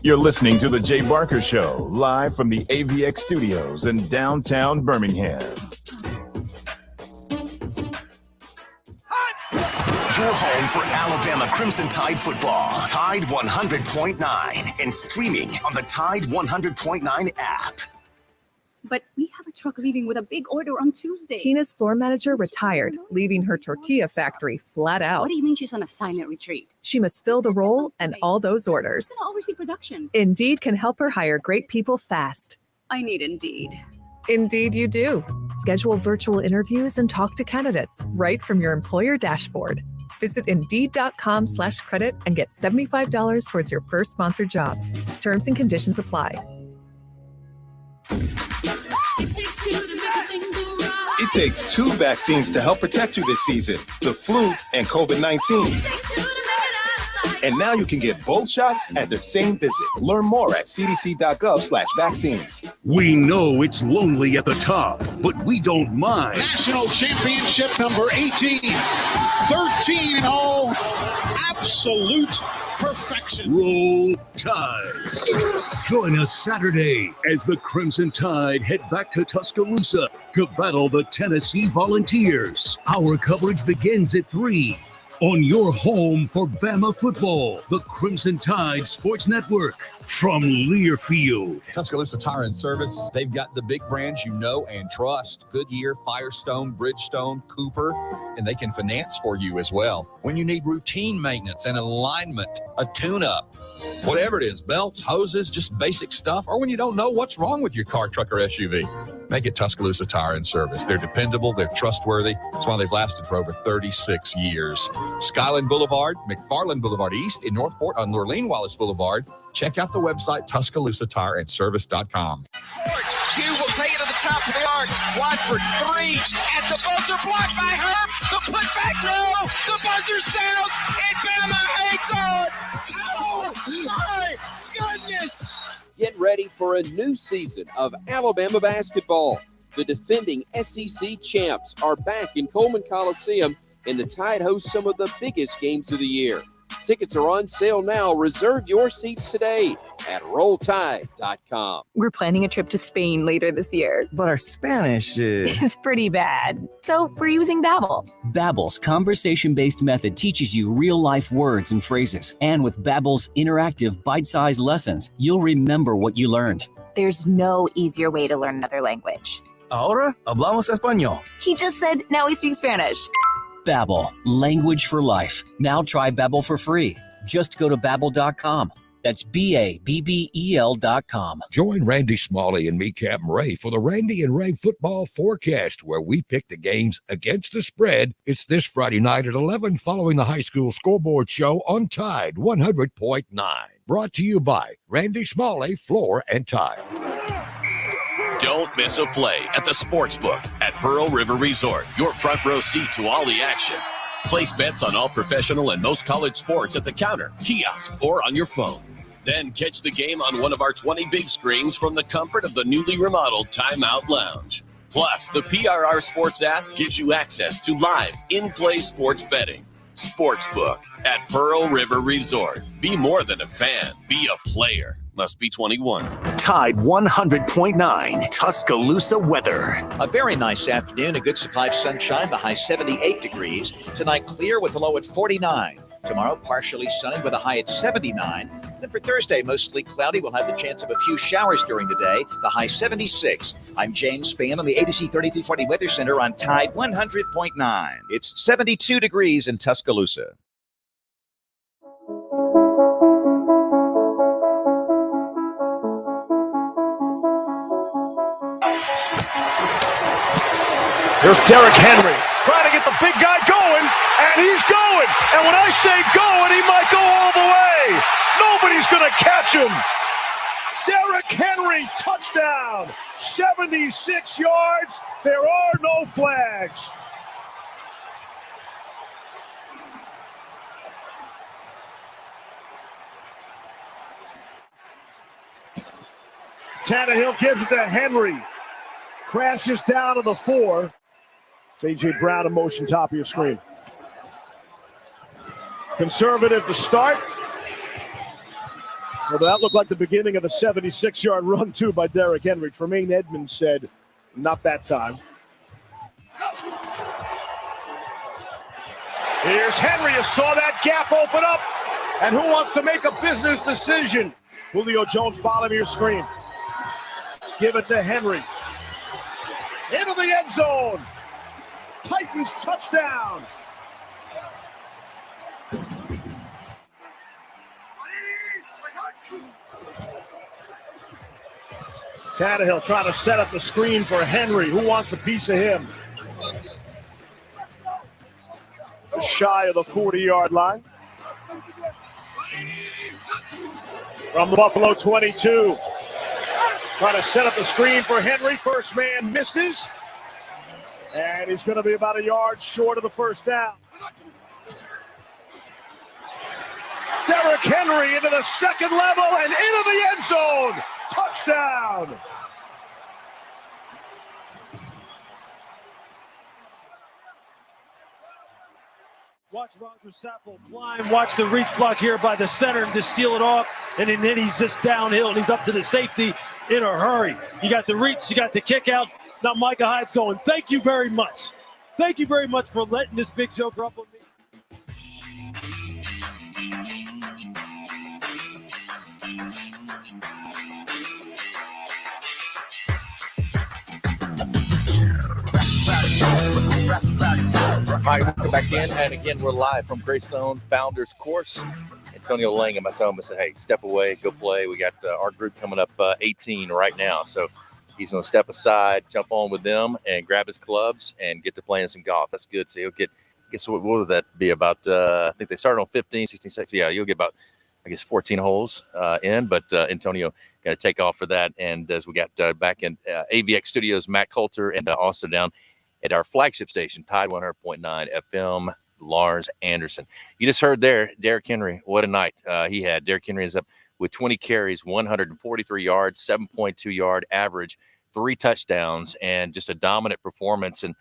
You're listening to The Jay Barker Show, live from the AVX studios in downtown Birmingham. Your home for Alabama Crimson Tide football. Tide 100.9 and streaming on the Tide 100.9 app. But we have a truck leaving with a big order on Tuesday. Tina's floor manager retired, leaving her tortilla factory flat out. What do you mean she's on a silent retreat? She must fill the role and all those orders. Who's gonna oversee production? Indeed can help her hire great people fast. I need Indeed. Indeed you do. Schedule virtual interviews and talk to candidates right from your employer dashboard. Visit Indeed.com/credit and get $75 towards your first sponsored job. Terms and conditions apply. It takes two vaccines to help protect you this season, the flu and COVID-19. And now you can get both shots at the same visit. Learn more at cdc.gov/vaccines. We know it's lonely at the top, but we don't mind. National championship number 18. 13 in all. Absolute perfection. Roll Tide. Join us Saturday as the Crimson Tide head back to Tuscaloosa to battle the Tennessee Volunteers. Our coverage begins at 3 on your home for Bama football, the Crimson Tide Sports Network from Learfield. Tuscaloosa Tire and Service, they've got the big brands you know and trust. Goodyear, Firestone, Bridgestone, Cooper, and they can finance for you as well. When you need routine maintenance and alignment, a tune-up, whatever it is, belts, hoses, just basic stuff, or when you don't know what's wrong with your car, truck, or SUV, make it Tuscaloosa Tire and Service. They're dependable, they're trustworthy. That's why they've lasted for over 36 years. Skyland Boulevard, McFarland Boulevard East in Northport on Lurleen Wallace Boulevard. Check out the website, TuscaloosaTireandService.com. You will take it to the top of the arc. Watford, 3 at the buzzer, blocked by Herb. The putback, no. The buzzer sounds, and Bama hangs on. Oh, my goodness. Get ready for a new season of Alabama basketball. The defending SEC champs are back in Coleman Coliseum, and the Tide hosts some of the biggest games of the year. Tickets are on sale now. Reserve your seats today at RollTide.com. We're planning a trip to Spain later this year. But our Spanish is pretty bad. So we're using Babbel. Babbel's conversation-based method teaches you real-life words and phrases. And with Babbel's interactive, bite-sized lessons, you'll remember what you learned. There's no easier way to learn another language. Ahora hablamos español. He just said now he speaks Spanish. Babbel, language for life. Now try Babbel for free. Just go to Babbel.com. That's Babbel.com. Join Randy Smalley and me, Captain Ray, for the Randy and Ray Football Forecast, where we pick the games against the spread. It's this Friday night at 11 following the high school scoreboard show on Tide 100.9. Brought to you by Randy Smalley, Floor and Tile. Don't miss a play at the Sportsbook at Pearl River Resort. Your front row seat to all the action. Place bets on all professional and most college sports at the counter, kiosk, or on your phone. Then catch the game on one of our 20 big screens from the comfort of the newly remodeled Timeout Lounge. Plus, the PRR Sports app gives you access to live, in-play sports betting. Sportsbook at Pearl River Resort. Be more than a fan. Be a player. Must be 21. Tide 100.9 Tuscaloosa weather. A very nice afternoon, a good supply of sunshine, the high 78 degrees. Tonight clear with the low at 49. Tomorrow partially sunny with a high at 79. Then for Thursday, mostly cloudy. We'll have the chance of a few showers during the day, the high 76. I'm James Spann on the ABC 3340 Weather Center on Tide 100.9. It's 72 degrees in Tuscaloosa. Here's Derrick Henry trying to get the big guy going, and he's going. And when I say going, he might go all the way. Nobody's going to catch him. Derrick Henry, touchdown. 76 yards. There are no flags. Tannehill gives it to Henry. Crashes down to the 4. A.J. Brown in motion, top of your screen. Conservative to start. Well, that looked like the beginning of the 76-yard run, too, by Derrick Henry. Tremaine Edmonds said, not that time. Here's Henry. You saw that gap open up. And who wants to make a business decision? Julio Jones, bottom of your screen. Give it to Henry. Into the end zone. Titans touchdown. Tannehill trying to set up the screen for Henry. Who wants a piece of him? Just shy of the 40-yard line. From the Buffalo 22. Trying to set up the screen for Henry. First man misses. And he's going to be about a yard short of the first down. Derrick Henry into the second level and into the end zone. Touchdown. Watch Roger Saffold climb. Watch the reach block here by the center and just seal it off. And then he's just downhill and he's up to the safety in a hurry. You got the reach, you got the kick out. Now Micah Hyde's going, thank you very much. Thank you very much for letting this big joker up on me. All right, welcome back in. And again, we're live from Greystone Founders Course. Antonio Langham, I told him, I said, hey, step away, go play. We got our group coming up 18 right now. So he's going to step aside, jump on with them, and grab his clubs and get to playing some golf. That's good. So he'll get, guess what would that be about? I think they started on 15, 16, 16. Yeah, you'll get about, I guess, 14 holes in. But Antonio take off for that. And as we got back in AVX Studios, Matt Coulter, and also down at our flagship station, Tide 100.9 FM, Lars Anderson. You just heard there, Derrick Henry. What a night he had. Derrick Henry is up with 20 carries, 143 yards, 7.2 yard average, 3 touchdowns, and just a dominant performance. And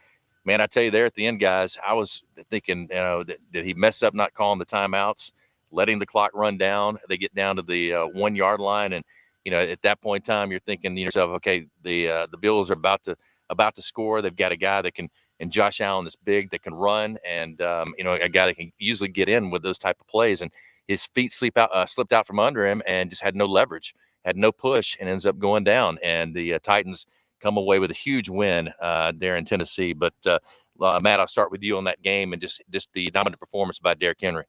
man, I tell you, there at the end, guys, I was thinking, did he mess up not calling the timeouts, letting the clock run down? They get down to the 1 yard line, and at that point in time, you're thinking to yourself, okay, the Bills are about to score. They've got a guy that can, and Josh Allen is big, that can run, and a guy that can usually get in with those type of plays. And his feet slipped out from under him, and just had no leverage, had no push, and ends up going down. And the Titans come away with a huge win there in Tennessee. But Matt, I'll start with you on that game and just the dominant performance by Derrick Henry.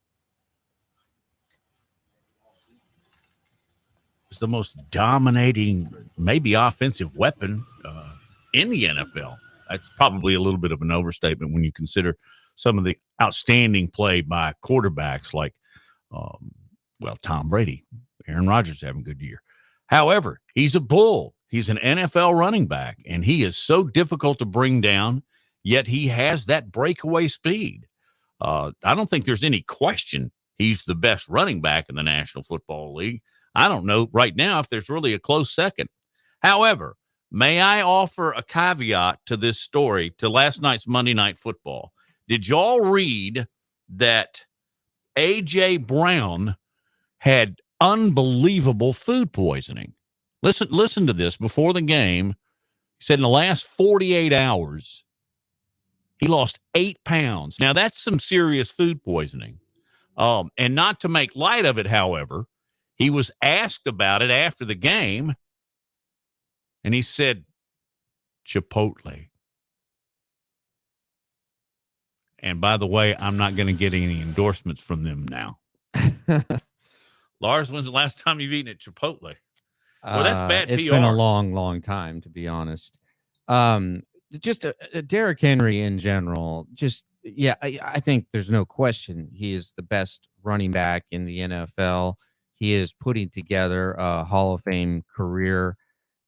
It's the most dominating, maybe offensive weapon in the NFL. That's probably a little bit of an overstatement when you consider some of the outstanding play by quarterbacks like, Tom Brady. Aaron Rodgers having a good year. However, he's a bull. He's an NFL running back, and he is so difficult to bring down, yet he has that breakaway speed. I don't think there's any question he's the best running back in the National Football League. I don't know right now if there's really a close second. However, may I offer a caveat to this story, to last night's Monday Night Football? Did y'all read that A.J. Brown had unbelievable food poisoning? Listen to this. Before the game, he said in the last 48 hours, he lost 8 pounds. Now, that's some serious food poisoning. And not to make light of it, however, he was asked about it after the game, and he said, Chipotle. And by the way, I'm not going to get any endorsements from them now. Lars, when's the last time you've eaten at Chipotle? Well, that's bad PR. It's been a long, long time, to be honest. Just Derrick Henry in general, I think there's no question he is the best running back in the NFL. He is putting together a Hall of Fame career.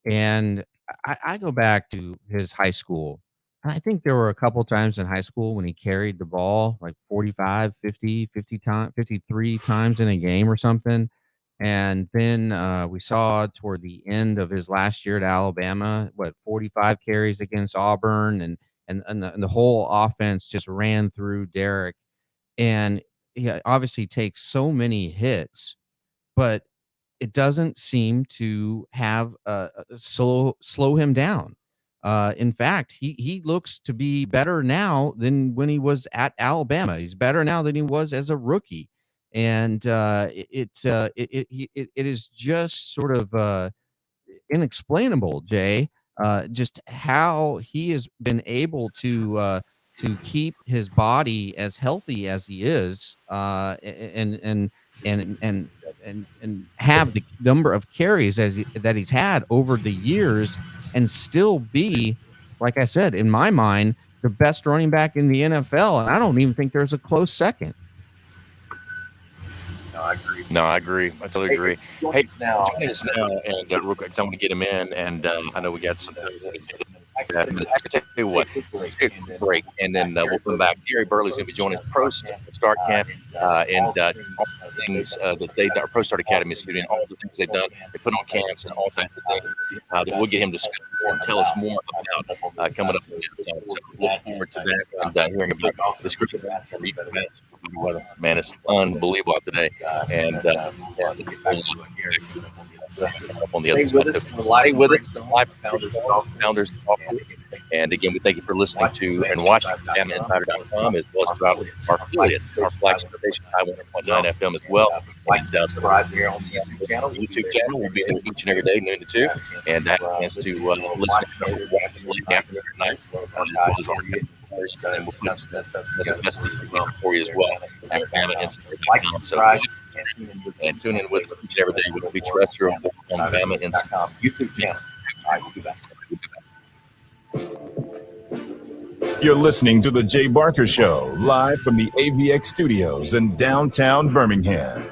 And I go back to his high school. I think there were a couple times in high school when he carried the ball like 45, 50 times, 53 times in a game or something. And then we saw toward the end of his last year at Alabama, 45 carries against Auburn, and the whole offense just ran through Derrick. And he obviously takes so many hits, but it doesn't seem to have slow him down. In fact, he looks to be better now than when he was at Alabama. He's better now than he was as a rookie. And it is just sort of inexplainable, Jay, just how he has been able to keep his body as healthy as he is, and have the number of carries that he's had over the years, and still be, like I said, in my mind, the best running back in the NFL. And I don't even think there's a close second. No, I agree. I totally agree. Hey, join us now, and real quick, I want to get him in, and I know we got some. I can tell you what, let's take a break, and then we'll come back. Gary Burley's going to be joining us, Pro Start Camp, and all the things that they do, Pro Start Academy student, all the things they've done. They put on camps and all types of things that we'll get him to and tell us more about coming up. So look forward to that and hearing about this group. Man, it's unbelievable today, and on the other side, with us, the live founders. And again, we thank you for listening to and watching BamaInsider.com, as well as throughout our affiliate, our flagship station, 101.9 FM as well. And subscribe here on the YouTube channel. We'll be there each and every day, noon to 2, and have a chance to listen to watch late after night, as well as our and we'll put some messages for you as well at BamaInsider.com. So, and tune in with us each and every day with the terrestrial on BamaInsider YouTube channel. All right, we'll be back. You're listening to The Jay Barker Show, live from the AVX studios in downtown Birmingham.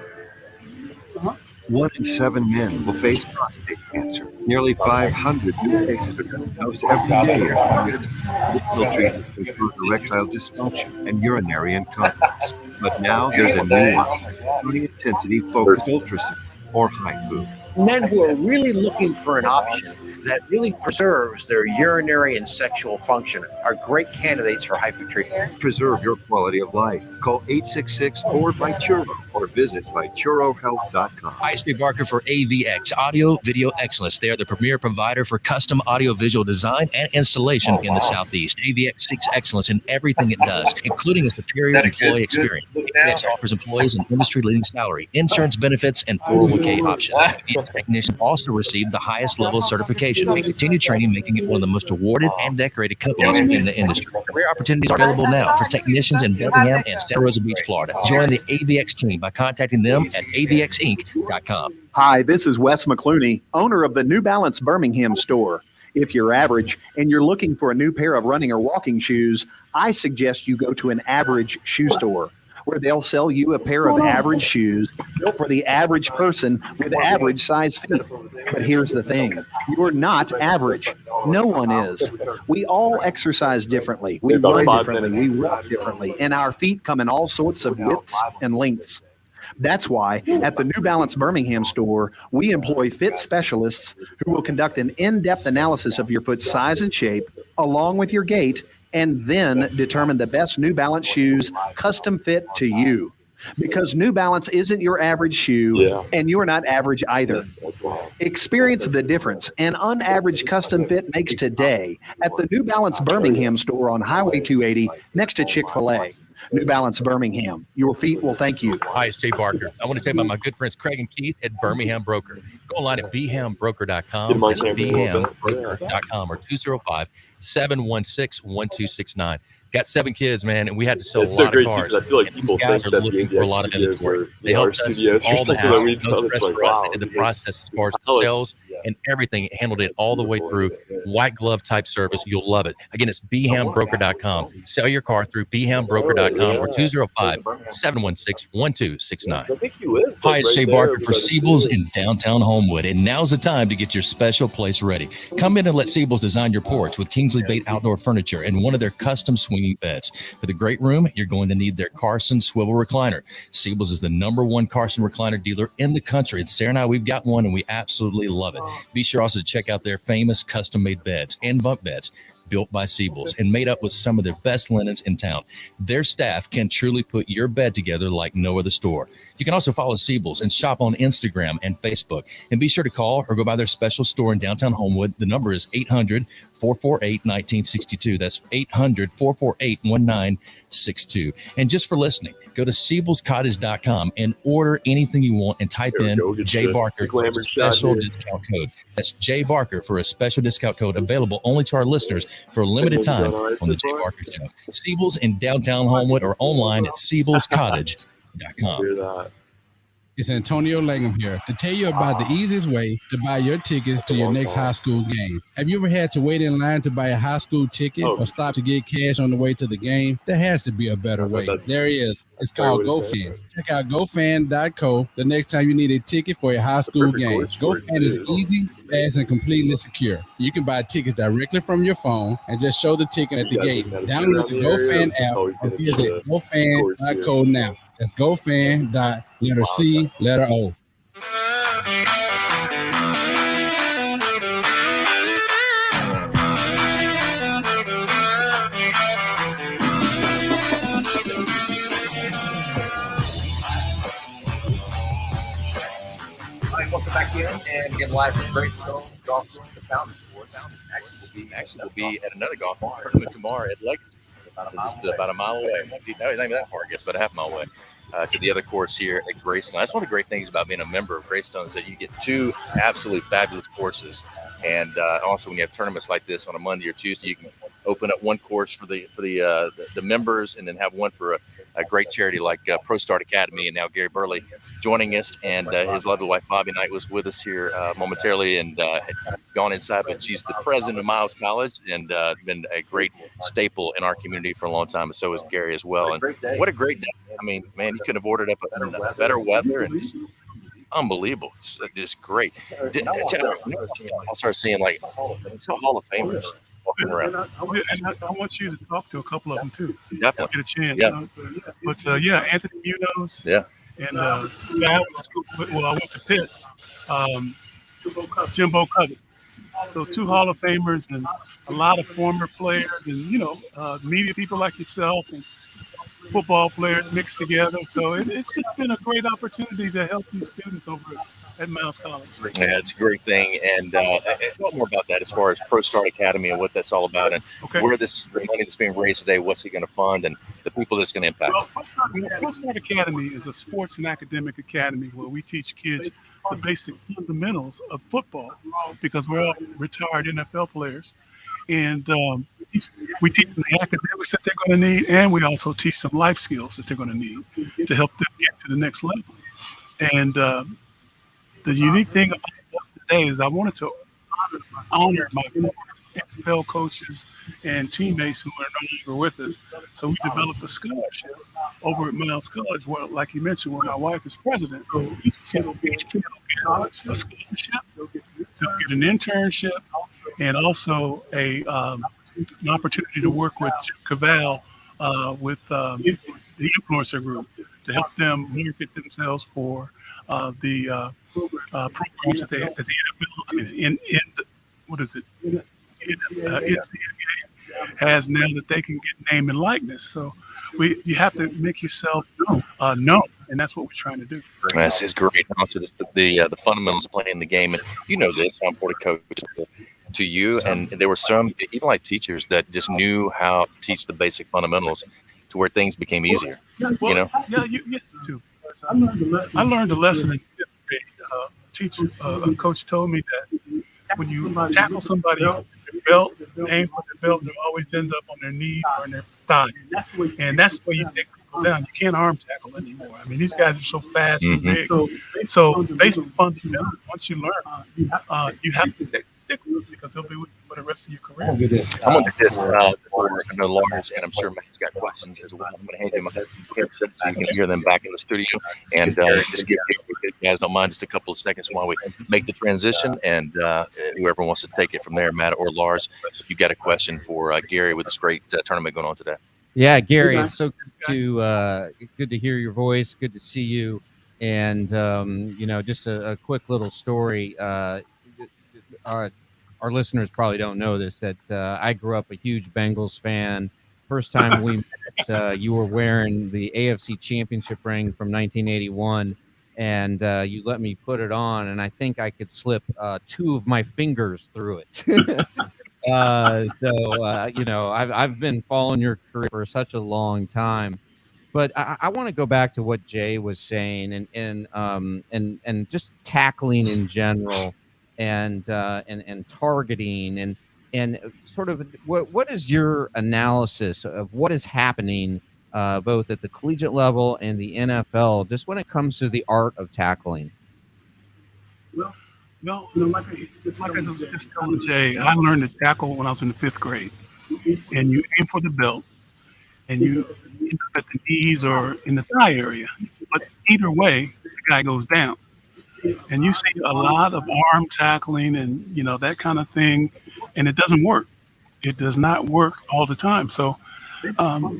1 in 7 men will face prostate cancer. Nearly 500 new cases are diagnosed every day. Traditional treatments can cause erectile dysfunction and urinary incontinence. But now there's a new one, high-intensity focused ultrasound, or HIFU. Men who are really looking for an option that really preserves their urinary and sexual function are great candidates for HIFU treatment. Preserve your quality of life. Call 866-4-BY-CHURRO or visit bychurrohealth.com. Hi, it's Jay Barker for AVX, Audio Video Excellence. They are the premier provider for custom audio-visual design and installation in the Southeast. AVX seeks excellence in everything it does, including a superior employee experience. AVX offers employees an industry-leading salary, insurance benefits, and 401k options. AVX technicians also receive the highest level of certification and continue training, making it one of the most awarded and decorated companies in the industry. Career opportunities are available now for technicians in Bellingham and Santa Rosa Beach, Florida. Join the AVX team by contacting them at avxinc.com. Hi, this is Wes McClooney, owner of the New Balance Birmingham store. If you're average and you're looking for a new pair of running or walking shoes, I suggest you go to an average shoe store, where they'll sell you a pair of average shoes built for the average person with average size feet. But here's the thing, you're not average. No one is. We all exercise differently. We run differently. We walk differently. And our feet come in all sorts of widths and lengths. That's why at the New Balance Birmingham store, we employ fit specialists who will conduct an in-depth analysis of your foot's size and shape, along with your gait, and then determine the best New Balance shoes custom fit to you. Because New Balance isn't your average shoe, and you're not average either. Experience the difference an unaverage custom fit makes today at the New Balance Birmingham store on Highway 280 next to Chick-fil-A. New Balance Birmingham. Your feet will thank you. Hi, it's Jay Barker. I want to tell you about my good friends Craig and Keith at Birmingham Broker. Go online at bhambroker.com. That's bhambroker.com or 205-716-1269. Got 7 kids, man, and we had to sell a lot of cars. I feel like people guys think are that looking the for a lot of inventory. They helped us all the house. They did the process as far as the sales and everything. Handled it all the way through. White glove type service. You'll love it. Again, it's bhambroker.com. Sell your car through bhambroker.com or 205-716-1269. Hi, it's Jay Barker for Siebel's in downtown Homewood, and now's the time to get your special place ready. Come in and let Siebel's design your porch with Kingsley Bait Outdoor Furniture and one of their custom swinging beds. For the great room, you're going to need their Carson swivel recliner. Siebel's is the #1 Carson recliner dealer in the country, and Sarah and I, we've got one, and we absolutely love it. Be sure also to check out their famous custom-made beds and bunk beds built by Siebel's and made up with some of their best linens in town. Their staff can truly put your bed together like no other store. You can also follow Siebel's and shop on Instagram and Facebook. And be sure to call or go by their special store in downtown Homewood. The number is 800-448-1962. That's 800-448-1962. And just for listening, go to SiebelsCottage.com and order anything you want and type in Jay Barker for a special discount code. That's Jay Barker for a special discount code available only to our listeners for a limited time on the Jay Barker Show. Siebel's in downtown Homewood or online at SiebelsCottage.com. It's Antonio Langham here to tell you about the easiest way to buy your tickets to your next high school game. Have you ever had to wait in line to buy a high school ticket or stop to get cash on the way to the game? There has to be a better way. There it is. It's called GoFan. Check out GoFan.co the next time you need a ticket for a high school game. GoFan is easy, fast, and completely secure. You can buy tickets directly from your phone and just show the ticket at the gate. Download the GoFan app and visit GoFan.co now. That's GoFan.co. Welcome back in and again live from Greystone Golf Course, the Fountain Sports. Actually, will be at another golf tournament tomorrow at Legacy. Just about a mile away. Not even that far, I guess, but a half mile away to the other course here at Greystone. That's one of the great things about being a member of Greystone is that you get 2 absolutely fabulous courses. And also when you have tournaments like this on a Monday or Tuesday, you can open up one course for the members and then have one for a great charity like Pro Start Academy. And now Gary Burley joining us, and his lovely wife Bobby Knight was with us here momentarily and had gone inside, but she's the president of Miles College and been a great staple in our community for a long time, and so is Gary as well. And what a great day. I mean, man, you couldn't have ordered up better weather and just unbelievable. It's just great. I'll start seeing like some Hall of Famers walking around. I want you to talk to a couple of them too. Definitely get a chance. Yeah. But Anthony Munoz. Yeah. And I went to Pitt. Jimbo Covett. So 2 Hall of Famers and a lot of former players and media people like yourself and football players mixed together. So it's just been a great opportunity to help these students over at Miles College. Yeah, it's a great thing. And talk more about that as far as Pro Start Academy and what that's all about, and where the money that's being raised today, what's it going to fund, and the people that's going to impact. Well, Pro Start Academy is a sports and academic academy where we teach kids the basic fundamentals of football, because we're all retired NFL players. And we teach them the academics that they're going to need, and we also teach them life skills that they're going to need to help them get to the next level. And the unique thing about us today is I wanted to honor my former NFL coaches and teammates who are no longer with us. So we developed a scholarship over at Miles College, where, like you mentioned, where my wife is president. So each kid will get a scholarship, they'll get an internship, and also an opportunity to work with Jim Cavell with the Influencer Group to help them market themselves for the programs that the NFL, NCAA has now that they can get name and likeness. So you have to make yourself known, and that's what we're trying to do. This is great. Also, just the fundamentals of playing the game, and you know this, how important coach to you. And there were some, even like teachers, that just knew how to teach the basic fundamentals to where things became easier. Yeah, you get to. I learned a lesson in fifth grade. A coach told me that when you tackle somebody on their belt, aim for their belt, they'll always end up on their knee or on their thigh. And that's where you take people down. You can't arm tackle anymore. I mean, these guys are so fast and big. So basic fundamentals, once you learn, you have to stick with it, because they'll be with you for the rest of your career. I'm going to do this for Lars, and I'm sure Matt's got questions as well. I'm going to hand him my headset so you can hear them back in the studio, and just give you guys don't mind just a couple of seconds while we make the transition, and whoever wants to take it from there, Matt or Lars, if you've got a question for Gary with this great tournament going on today. Yeah, Gary, it's so good to hear your voice. Good to see you. And, just a quick little story. Our listeners probably don't know this, that I grew up a huge Bengals fan. First time we met, you were wearing the AFC Championship ring from 1981, and you let me put it on, and I think I could slip 2 of my fingers through it. I've been following your career for such a long time. But I want to go back to what Jay was saying, and just tackling in general, and targeting, and sort of what is your analysis of what is happening both at the collegiate level and the NFL, just when it comes to the art of tackling? Well, like I was just telling Jay, I learned to tackle when I was in the 5th grade, and you aim for the belt, and you end up at the knees or in the thigh area. But either way, the guy goes down. And you see a lot of arm tackling and, that kind of thing, and it doesn't work. It does not work all the time. So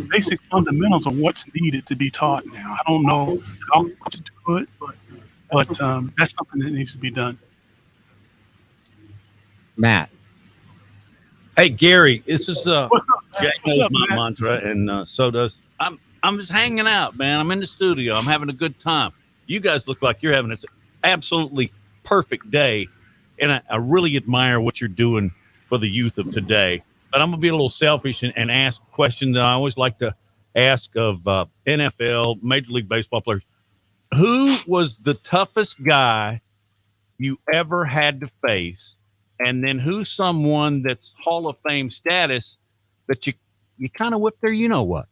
basic fundamentals of what's needed to be taught now. I don't know how much to do it, but that's something that needs to be done. Matt. Hey, Gary, this is Jack knows my mantra, and so does. I'm just hanging out, man. I'm in the studio. I'm having a good time. You guys look like you're having an absolutely perfect day, and I really admire what you're doing for the youth of today. But I'm going to be a little selfish and ask questions that I always like to ask of NFL, Major League Baseball players. Who was the toughest guy you ever had to face? And then who's someone that's Hall of Fame status that you kind of whipped their you-know-what?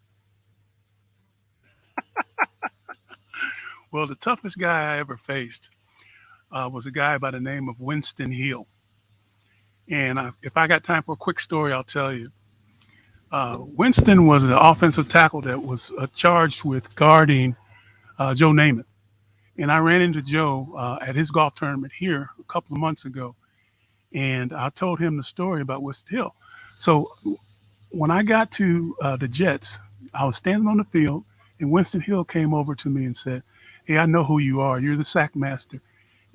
Well, the toughest guy I ever faced was a guy by the name of Winston Hill. And if I got time for a quick story, I'll tell you. Winston was the offensive tackle that was charged with guarding Joe Namath. And I ran into Joe at his golf tournament here a couple of months ago. And I told him the story about Winston Hill. So when I got to the Jets, I was standing on the field, and Winston Hill came over to me and said, "Hey, I know who you are. You're the sack master.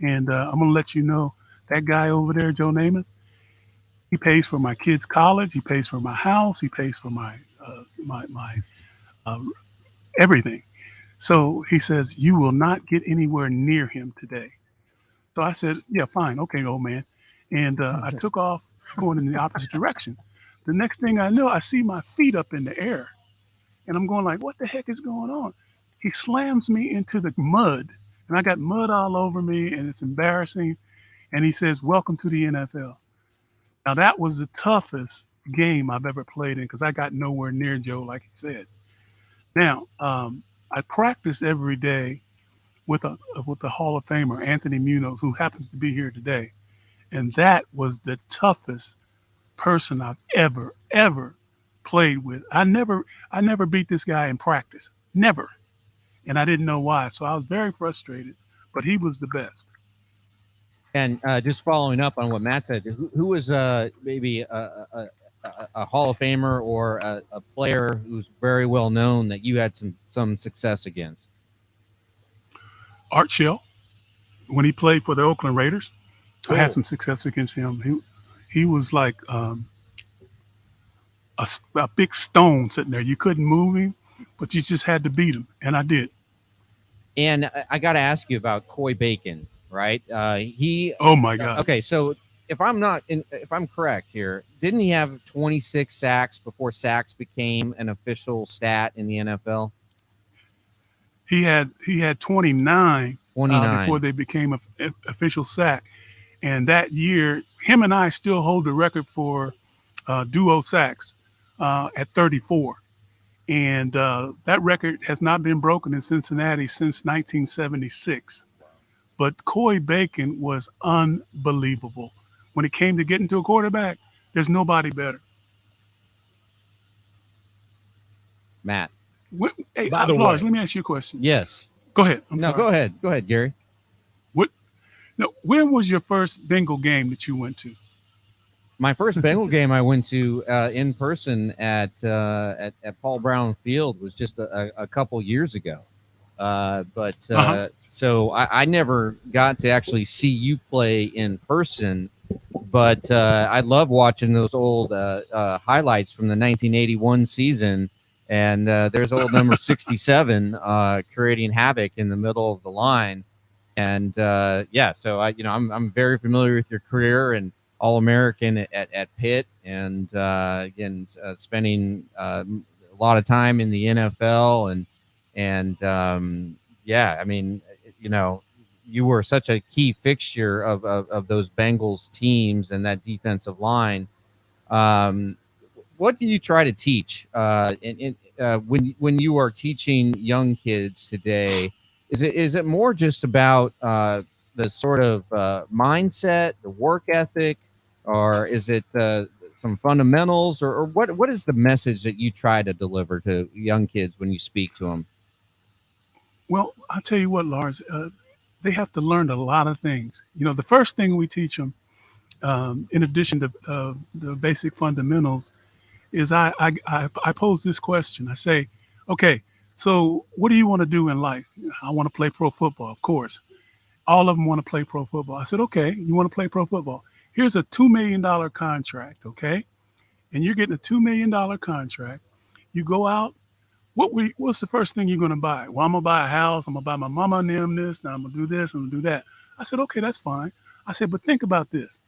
And I'm going to let you know that guy over there, Joe Namath, he pays for my kids' college. He pays for my house. He pays for my everything." So he says, "You will not get anywhere near him today." So I said, "Yeah, fine. Okay, old man." And I took off going in the opposite direction. The next thing I know, I see my feet up in the air. And I'm going like, what the heck is going on? He slams me into the mud. And I got mud all over me, and it's embarrassing. And he says, "Welcome to the NFL." Now, that was the toughest game I've ever played in because I got nowhere near Joe, like he said. Now, I practice every day with a Hall of Famer, Anthony Munoz, who happens to be here today. And that was the toughest person I've ever played with. I never beat this guy in practice. Never. And I didn't know why. So I was very frustrated, but he was the best. And just following up on what Matt said, who was maybe a Hall of Famer or a player who's very well known that you had some success against? Art Shell, when he played for the Oakland Raiders, I had some success against him. He was like a big stone sitting there. You couldn't move him, but you just had to beat him, and I did. And I got to ask you about Coy Bacon, right? Oh my God. Okay, so if I'm correct here, didn't he have 26 sacks before sacks became an official stat in the NFL? He had 29 before they became an official sack. And that year, him and I still hold the record for duo sacks at 34. And that record has not been broken in Cincinnati since 1976. But Coy Bacon was unbelievable. When it came to getting to a quarterback, there's nobody better. Matt. Hey, By the Lars, way, let me ask you a question. Yes. Go ahead. Go ahead. Go ahead, Gary. When was your first Bengal game that you went to? My first Bengal game I went to in person at Paul Brown Field was just a couple years ago. So I never got to actually see you play in person, but I love watching those old highlights from the 1981 season. And there's old number 67 creating havoc in the middle of the line. And so I'm very familiar with your career and All-American at Pitt, and again spending a lot of time in the NFL, and I mean, you were such a key fixture of those Bengals teams and that defensive line. What do you try to teach when you are teaching young kids today? Is it more just about the sort of mindset, the work ethic, or is it some fundamentals, or what is the message that you try to deliver to young kids when you speak to them? Well, I'll tell you what, Lars, they have to learn a lot of things. The first thing we teach them, in addition to the basic fundamentals, is I pose this question. I say, okay, so what do you want to do in life? I want to play pro football, of course. All of them want to play pro football. I said, okay, you want to play pro football. Here's a $2 million contract, okay? And you're getting a $2 million contract. You go out. What's the first thing you're going to buy? Well, I'm going to buy a house. I'm going to buy my mama and them this. Now I'm going to do this. I'm going to do that. I said, okay, that's fine. I said, but think about this.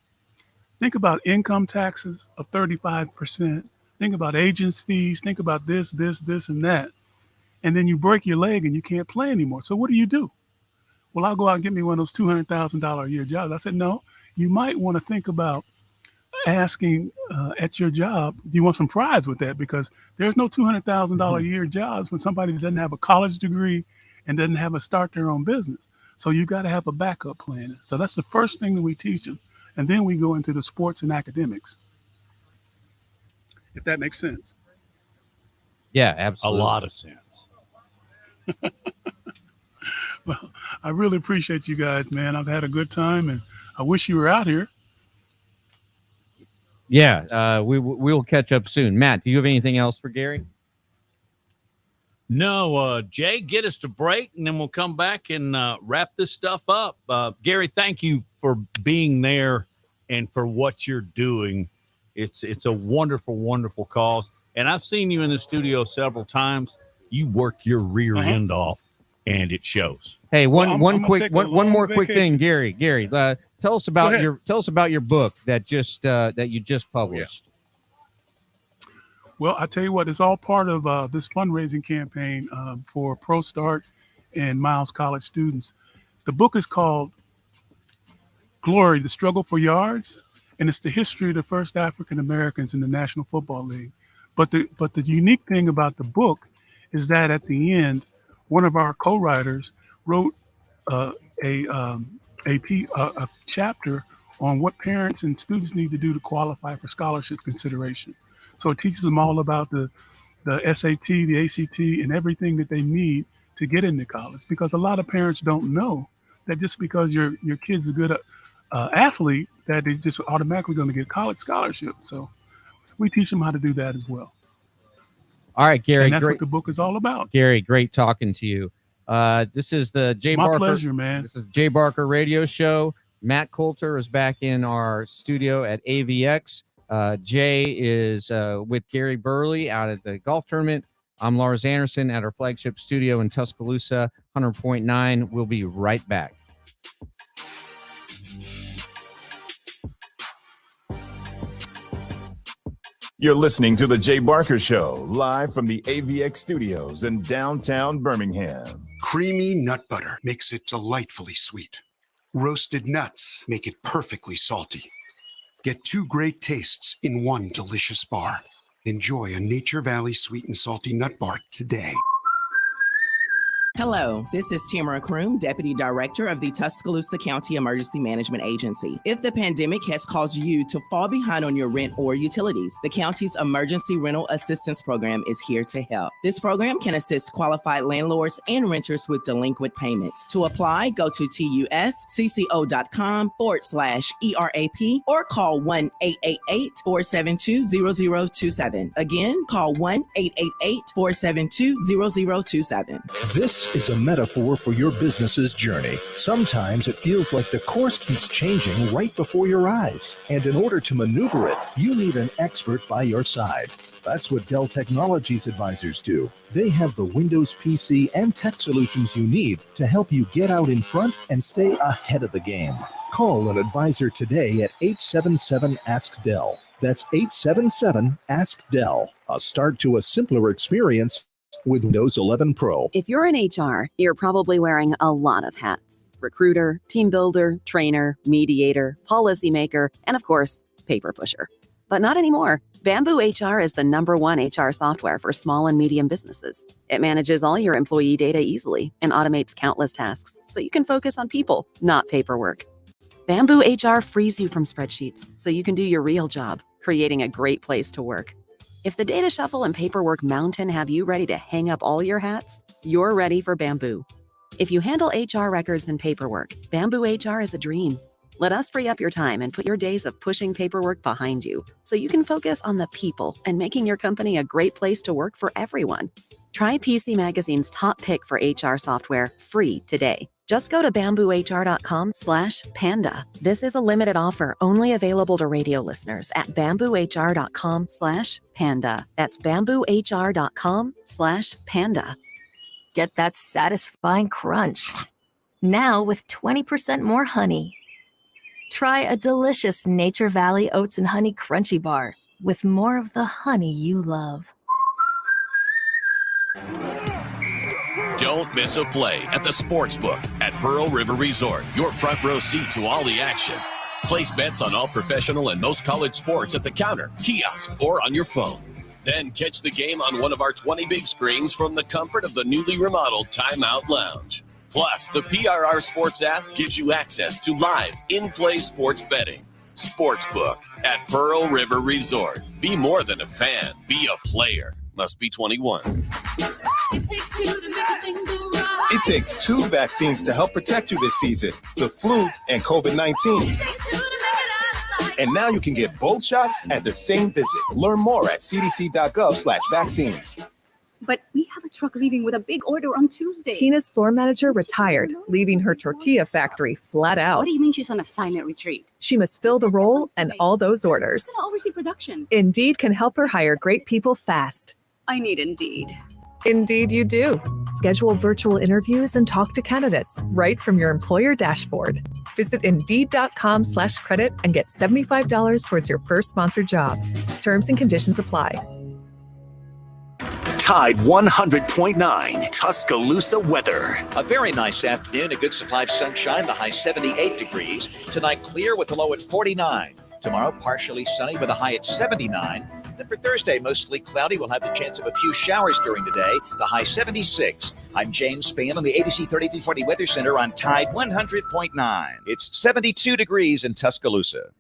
Think about income taxes of 35%. Think about agents' fees. Think about this, and that. And then you break your leg and you can't play anymore. So what do? Well, I'll go out and get me one of those $200,000 a year jobs. I said, no, you might want to think about asking at your job, do you want some fries with that? Because there's no $200,000 a year jobs when somebody doesn't have a college degree and doesn't have a start their own business. So you got to have a backup plan. So that's the first thing that we teach them. And then we go into the sports and academics, if that makes sense. Yeah, absolutely. A lot of sense. Well, I really appreciate you guys, man. I've had a good time, and I wish you were out here. Yeah, we'll catch up soon. Matt, do you have anything else for Gary? No, Jay, get us to break, and then we'll come back and wrap this stuff up. Gary, thank you for being there and for what you're doing. It's a wonderful, wonderful cause. And I've seen you in the studio several times. You work your rear end off, and it shows. Hey, one more quick thing, Gary. Tell us about your book that you just published. Yeah. Well, I tell you what, it's all part of this fundraising campaign for Pro Start and Miles College students. The book is called Glory: The Struggle for Yards, and it's the history of the first African Americans in the National Football League. But the unique thing about the book is that at the end, one of our co-writers wrote a chapter on what parents and students need to do to qualify for scholarship consideration. So it teaches them all about the SAT, the ACT, and everything that they need to get into college. Because a lot of parents don't know that just because your kid's a good athlete, that they're just automatically going to get college scholarship. So we teach them how to do that as well. All right, Gary. And that's what the book is all about. Gary, great talking to you. This is the Jay Barker. My pleasure, man. This is Jay Barker Radio Show. Matt Coulter is back in our studio at AVX. Jay is with Gary Burley out at the golf tournament. I'm Lars Anderson at our flagship studio in Tuscaloosa, 100.9. We'll be right back. You're listening to The Jay Barker Show, live from the AVX studios in downtown Birmingham. Creamy nut butter makes it delightfully sweet. Roasted nuts make it perfectly salty. Get two great tastes in one delicious bar. Enjoy a Nature Valley sweet and salty nut bar today. Hello, this is Tamara Kroom, Deputy Director of the Tuscaloosa County Emergency Management Agency. If the pandemic has caused you to fall behind on your rent or utilities, the county's Emergency Rental Assistance Program is here to help. This program can assist qualified landlords and renters with delinquent payments. To apply, go to TUSCCO.com/ERAP or call 1-888-472-0027. Again, call 1-888-472-0027. This is a metaphor for your business's journey. Sometimes it feels like the course keeps changing right before your eyes. And in order to maneuver it, you need an expert by your side. That's what Dell Technologies advisors do. They have the Windows PC and tech solutions you need to help you get out in front and stay ahead of the game. Call an advisor today at 877-ASK-DELL. That's 877-ASK-DELL. A start to a simpler experience with Windows 11 Pro. If you're in HR, you're probably wearing a lot of hats. Recruiter, team builder, trainer, mediator, policymaker, and of course, paper pusher. But not anymore. Bamboo HR is the #1 HR software for small and medium businesses. It manages all your employee data easily and automates countless tasks, so you can focus on people, not paperwork. Bamboo HR frees you from spreadsheets, so you can do your real job, creating a great place to work. If the data shuffle and paperwork mountain have you ready to hang up all your hats, you're ready for Bamboo. If you handle HR records and paperwork, Bamboo HR is a dream. Let us free up your time and put your days of pushing paperwork behind you, so you can focus on the people and making your company a great place to work for everyone. Try PC Magazine's top pick for HR software free today. Just go to bamboohr.com/panda. This is a limited offer only available to radio listeners at bamboohr.com/panda. That's bamboohr.com/panda. Get that satisfying crunch. Now with 20% more honey. Try a delicious Nature Valley Oats and Honey Crunchy Bar with more of the honey you love. Don't miss a play at the Sportsbook at Pearl River Resort. Your front row seat to all the action. Place bets on all professional and most college sports at the counter, kiosk, or on your phone. Then catch the game on one of our 20 big screens from the comfort of the newly remodeled Timeout Lounge. Plus, the PRR Sports app gives you access to live, in-play sports betting. Sportsbook at Pearl River Resort. Be more than a fan. Be a player. Must be 21. It takes 2 vaccines to help protect you this season, the flu and COVID-19. And now you can get both shots at the same visit. Learn more at cdc.gov/vaccines. But we have a truck leaving with a big order on Tuesday. Tina's floor manager retired, leaving her tortilla factory flat out. What do you mean she's on a silent retreat? She must fill the role and all those orders. Who's gonna oversee production? Indeed can help her hire great people fast. I need Indeed. Indeed you do. Schedule virtual interviews and talk to candidates right from your employer dashboard. Visit Indeed.com/credit and get $75 towards your first sponsored job. Terms and conditions apply. Tide 100.9 Tuscaloosa weather. A very nice afternoon, a good supply of sunshine, the high 78 degrees. Tonight clear with the low at 49. Tomorrow partially sunny with a high at 79. Then for Thursday, mostly cloudy. We'll have the chance of a few showers during the day, the high 76. I'm James Spann on the ABC 3340 Weather Center on Tide 100.9. It's 72 degrees in Tuscaloosa.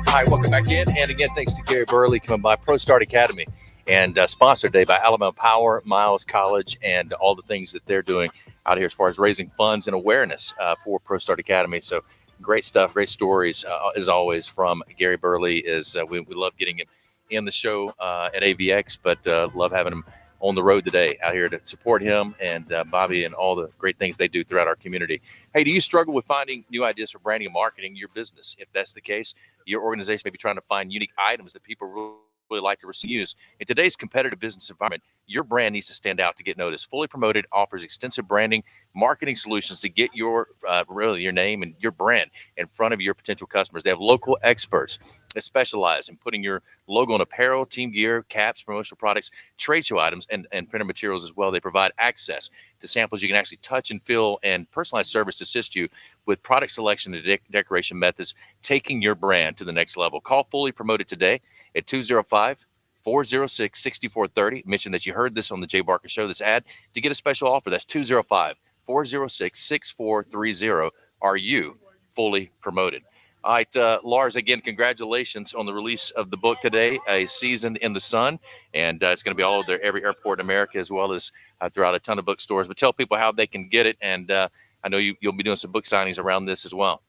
All right, welcome back in. And again, thanks to Gary Burley coming by Pro Start Academy and sponsored today by Alabama Power, Miles College, and all the things that they're doing out here as far as raising funds and awareness for Pro Start Academy. So great stuff, great stories, as always, from Gary Burley. We love getting him in the show at AVX, but love having him on the road today out here to support him and Bobby and all the great things they do throughout our community. Hey, do you struggle with finding new ideas for branding and marketing your business? If that's the case, your organization may be trying to find unique items that people really like to use. In today's competitive business environment, your brand needs to stand out to get noticed. Fully Promoted offers extensive branding, marketing solutions to get your your name and your brand in front of your potential customers. They have local experts that specialize in putting your logo on apparel, team gear, caps, promotional products, trade show items, and printer materials as well. They provide access to samples you can actually touch and feel, and personalized service to assist you with product selection and decoration methods, taking your brand to the next level. Call Fully Promoted today at 205-406-6430. Mention that you heard this on the Jay Barker Show, this ad, to get a special offer. That's 205-406-6430. Are you fully promoted? All right, Lars, again, congratulations on the release of the book today, A Season in the Sun. And it's going to be all over every airport in America, as well as throughout a ton of bookstores. But tell people how they can get it. And I know you'll be doing some book signings around this as well.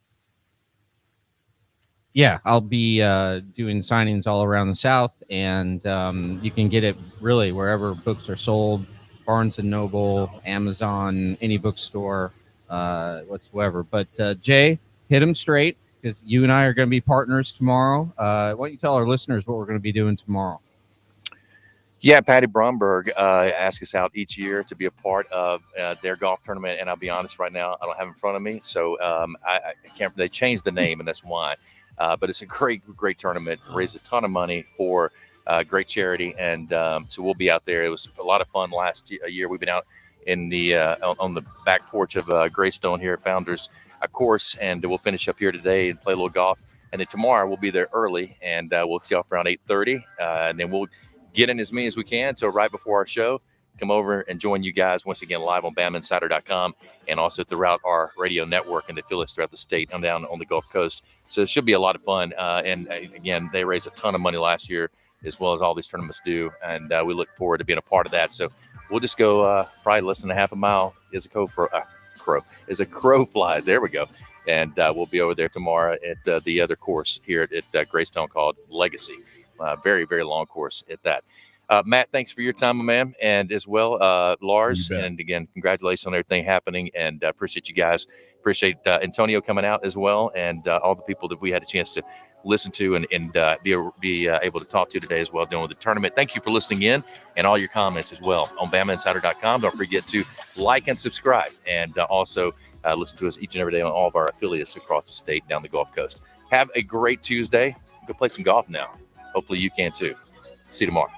Yeah, I'll be doing signings all around the South, and you can get it really wherever books are sold, Barnes & Noble, Amazon, any bookstore whatsoever. But Jay, hit them straight, because you and I are going to be partners tomorrow. Why don't you tell our listeners what we're going to be doing tomorrow? Yeah, Patty Bromberg asks us out each year to be a part of their golf tournament. And I'll be honest, right now, I don't have it in front of me. So I can't, they changed the name, and that's why. But it's a great tournament, raised a ton of money for great charity. And so we'll be out there. It was a lot of fun last year. We've been out in the on the back porch of Greystone here at Founders course, and we'll finish up here today and play a little golf. And then tomorrow we'll be there early, and we'll tee off around 8:30, and then we'll get in as many as we can until right before our show. Come over and join you guys once again live on BamaInsider.com, and also throughout our radio network and affiliates throughout the state and down on the Gulf Coast. So it should be a lot of fun. And again, they raised a ton of money last year, as well as all these tournaments do, and we look forward to being a part of that. So we'll just go probably less than a half a mile as a crow flies. There we go. And we'll be over there tomorrow at the other course here at Greystone called Legacy. Very, very long course at that. Matt, thanks for your time, my man, and as well, Lars. And again, congratulations on everything happening, and appreciate you guys. Appreciate Antonio coming out as well, and all the people that we had a chance to listen to and be able to talk to today as well during the tournament. Thank you for listening in, and all your comments as well on BamaInsider.com. Don't forget to like and subscribe, and also listen to us each and every day on all of our affiliates across the state down the Gulf Coast. Have a great Tuesday. Go play some golf now. Hopefully you can too. See you tomorrow.